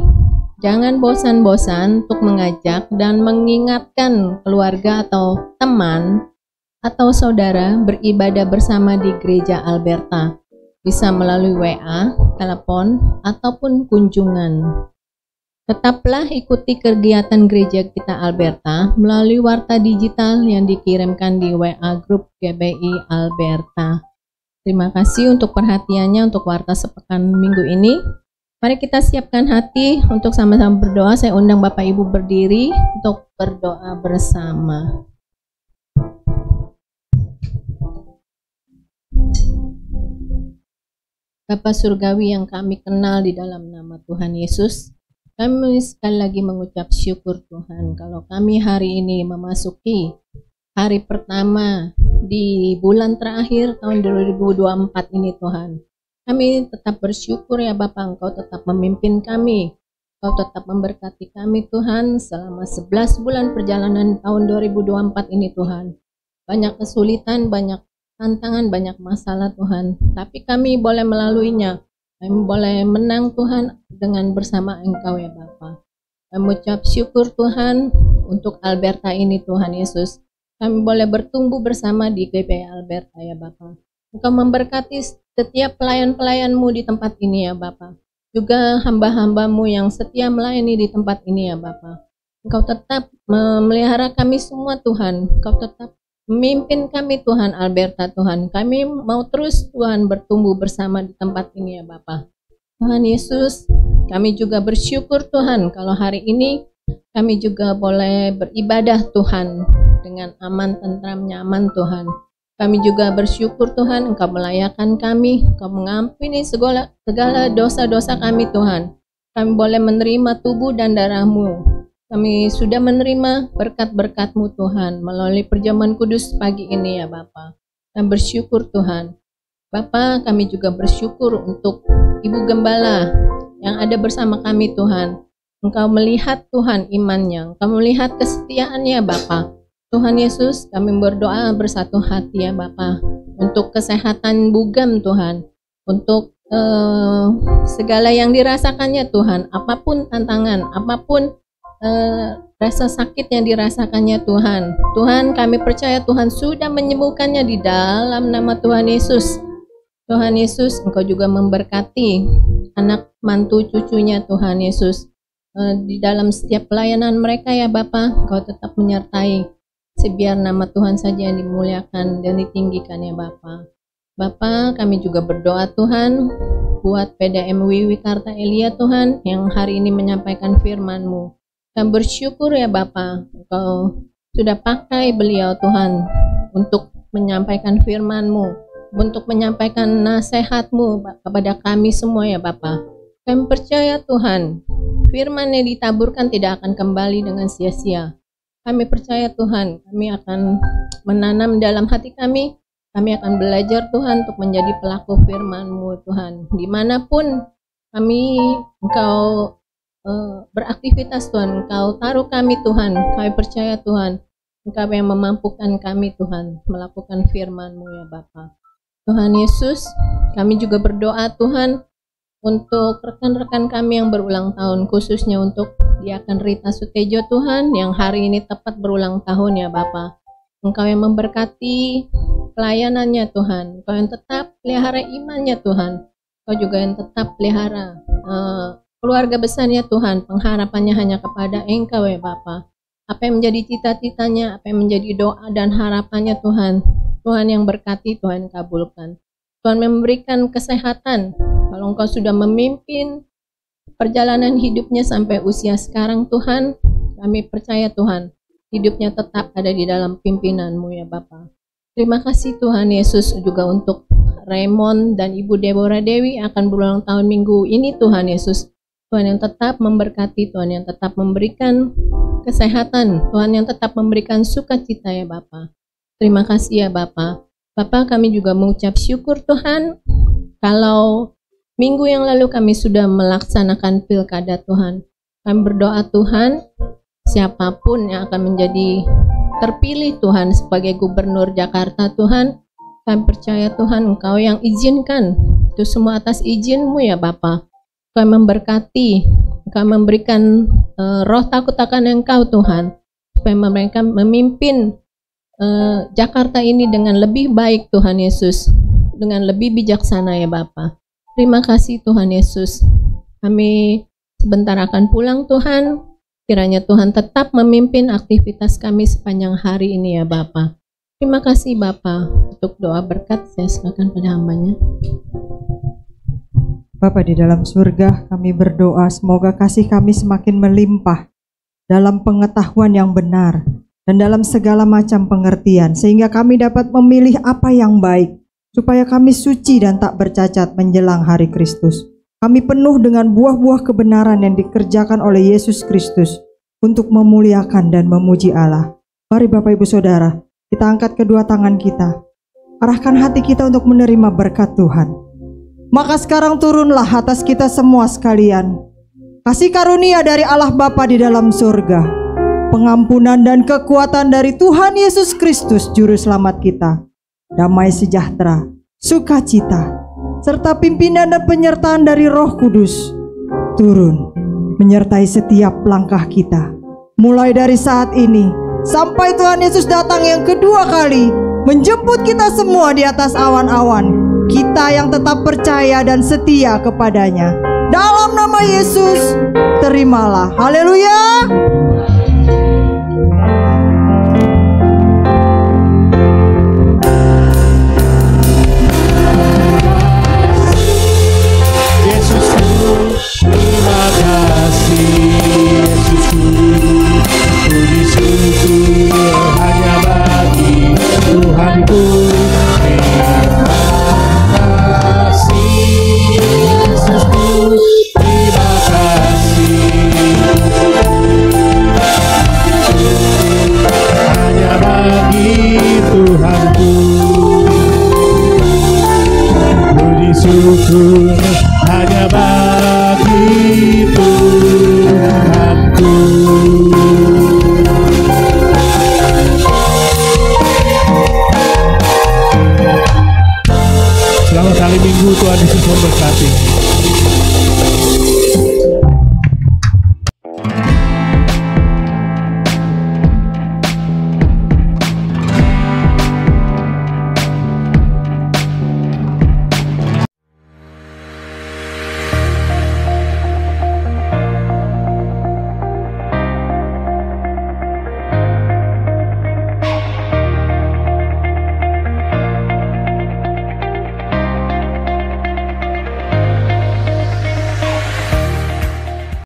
Jangan bosan-bosan untuk mengajak dan mengingatkan keluarga atau teman atau saudara beribadah bersama di gereja Alberta. Bisa melalui WA, telepon, ataupun kunjungan. Tetaplah ikuti kegiatan gereja kita Alberta melalui warta digital yang dikirimkan di WA Grup GBI Alberta. Terima kasih untuk perhatiannya untuk warta sepekan minggu ini. Mari kita siapkan hati untuk sama-sama berdoa. Saya undang Bapak Ibu berdiri untuk berdoa bersama. Bapa Surgawi yang kami kenal di dalam nama Tuhan Yesus, kami sekali lagi mengucap syukur Tuhan kalau kami hari ini memasuki hari pertama di bulan terakhir tahun 2024 ini Tuhan. Kami tetap bersyukur ya Bapa, Engkau tetap memimpin kami, Engkau tetap memberkati kami Tuhan selama 11 bulan perjalanan tahun 2024 ini Tuhan. Banyak kesulitan, banyak tantangan, banyak masalah Tuhan, tapi kami boleh melaluinya. Kami boleh menang Tuhan dengan bersama Engkau ya Bapa. Kami mengucap syukur Tuhan untuk Alberta ini Tuhan Yesus. Kami boleh bertumbuh bersama di GBI Alberta ya Bapa. Engkau memberkati setiap pelayan-pelayan-Mu di tempat ini ya Bapa. Juga hamba-hamba-Mu yang setia melayani di tempat ini ya Bapa. Engkau tetap memelihara kami semua Tuhan. Engkau tetap memimpin kami Tuhan Alberta Tuhan. Kami mau terus Tuhan bertumbuh bersama di tempat ini ya Bapa. Tuhan Yesus, kami juga bersyukur Tuhan kalau hari ini kami juga boleh beribadah Tuhan dengan aman, tentram, nyaman Tuhan. Kami juga bersyukur Tuhan Engkau melayakkan kami, Engkau mengampuni segala dosa-dosa kami Tuhan. Kami boleh menerima tubuh dan darah-Mu. Kami sudah menerima berkat-berkat-Mu Tuhan melalui perjamuan kudus pagi ini ya Bapa. Kami bersyukur Tuhan. Bapa, kami juga bersyukur untuk Ibu Gembala yang ada bersama kami Tuhan. Engkau melihat Tuhan imannya, Engkau melihat kesetiaannya Bapa. Tuhan Yesus, kami berdoa bersatu hati ya Bapa untuk kesehatan Bugam Tuhan, untuk segala yang dirasakannya Tuhan, apapun tantangan, apapun rasa sakit yang dirasakannya Tuhan. Tuhan, kami percaya Tuhan sudah menyembuhkannya di dalam nama Tuhan Yesus. Tuhan Yesus, Engkau juga memberkati anak mantu cucunya Tuhan Yesus. Di dalam setiap pelayanan mereka ya Bapa, Engkau tetap menyertai. Biar nama Tuhan saja yang dimuliakan dan ditinggikan ya Bapa. Bapa, kami juga berdoa Tuhan buat PDM Wiwikarta Elia Tuhan yang hari ini menyampaikan firman-Mu. Kami bersyukur ya Bapa, Engkau sudah pakai beliau Tuhan untuk menyampaikan firman-Mu, untuk menyampaikan nasihat-Mu kepada kami semua ya Bapa. Kami percaya Tuhan, firman yang ditaburkan tidak akan kembali dengan sia-sia. Kami percaya Tuhan, kami akan menanam dalam hati kami akan belajar Tuhan untuk menjadi pelaku firman-Mu Tuhan. Dimanapun kami Engkau beraktivitas Tuhan, Engkau taruh kami Tuhan, kami percaya Tuhan, Engkau yang memampukan kami Tuhan, melakukan firman-Mu ya Bapa. Tuhan Yesus, kami juga berdoa Tuhan, untuk rekan-rekan kami yang berulang tahun, khususnya untuk Diakan Rita Sutejo Tuhan, yang hari ini tepat berulang tahun ya Bapa. Engkau yang memberkati pelayanannya Tuhan, Engkau yang tetap pelihara imannya Tuhan, Engkau juga yang tetap pelihara keluarga besarnya Tuhan, pengharapannya hanya kepada Engkau ya Bapa. Apa yang menjadi cita-citanya, apa yang menjadi doa dan harapannya Tuhan, Tuhan yang berkati, Tuhan kabulkan. Tuhan memberikan kesehatan. Kalau Engkau sudah memimpin perjalanan hidupnya sampai usia sekarang Tuhan, kami percaya Tuhan, hidupnya tetap ada di dalam pimpinan-Mu ya Bapa. Terima kasih Tuhan Yesus juga untuk Raymond dan Ibu Deborah Dewi akan berulang tahun minggu ini Tuhan Yesus. Tuhan yang tetap memberkati, Tuhan yang tetap memberikan kesehatan, Tuhan yang tetap memberikan sukacita ya Bapa. Terima kasih ya Bapa. Bapa, kami juga mengucap syukur Tuhan kalau minggu yang lalu kami sudah melaksanakan pilkada Tuhan. Kami berdoa Tuhan, siapapun yang akan menjadi terpilih Tuhan sebagai gubernur Jakarta Tuhan, kami percaya Tuhan Engkau yang izinkan, itu semua atas izin-Mu ya Bapa. Kami memberkati, kami memberikan roh takut akan Engkau Tuhan, supaya mereka memimpin Jakarta ini dengan lebih baik Tuhan Yesus, dengan lebih bijaksana ya Bapa. Terima kasih Tuhan Yesus. Kami sebentar akan pulang Tuhan. Kiranya Tuhan tetap memimpin aktivitas kami sepanjang hari ini ya Bapa. Terima kasih Bapa. Untuk doa berkat saya serahkan pada hamba-Nya. Bapa di dalam surga, kami berdoa semoga kasih kami semakin melimpah dalam pengetahuan yang benar dan dalam segala macam pengertian, sehingga kami dapat memilih apa yang baik, supaya kami suci dan tak bercacat menjelang hari Kristus. Kami penuh dengan buah-buah kebenaran yang dikerjakan oleh Yesus Kristus untuk memuliakan dan memuji Allah. Mari Bapak Ibu Saudara, kita angkat kedua tangan kita. Arahkan hati kita untuk menerima berkat Tuhan. Maka sekarang turunlah atas kita semua sekalian kasih karunia dari Allah Bapa di dalam surga, pengampunan dan kekuatan dari Tuhan Yesus Kristus Juru Selamat kita, damai sejahtera, sukacita, serta pimpinan dan penyertaan dari Roh Kudus turun menyertai setiap langkah kita, mulai dari saat ini sampai Tuhan Yesus datang yang kedua kali menjemput kita semua di atas awan-awan. Kita yang tetap percaya dan setia kepadanya. Dalam nama Yesus, terimalah. Haleluya.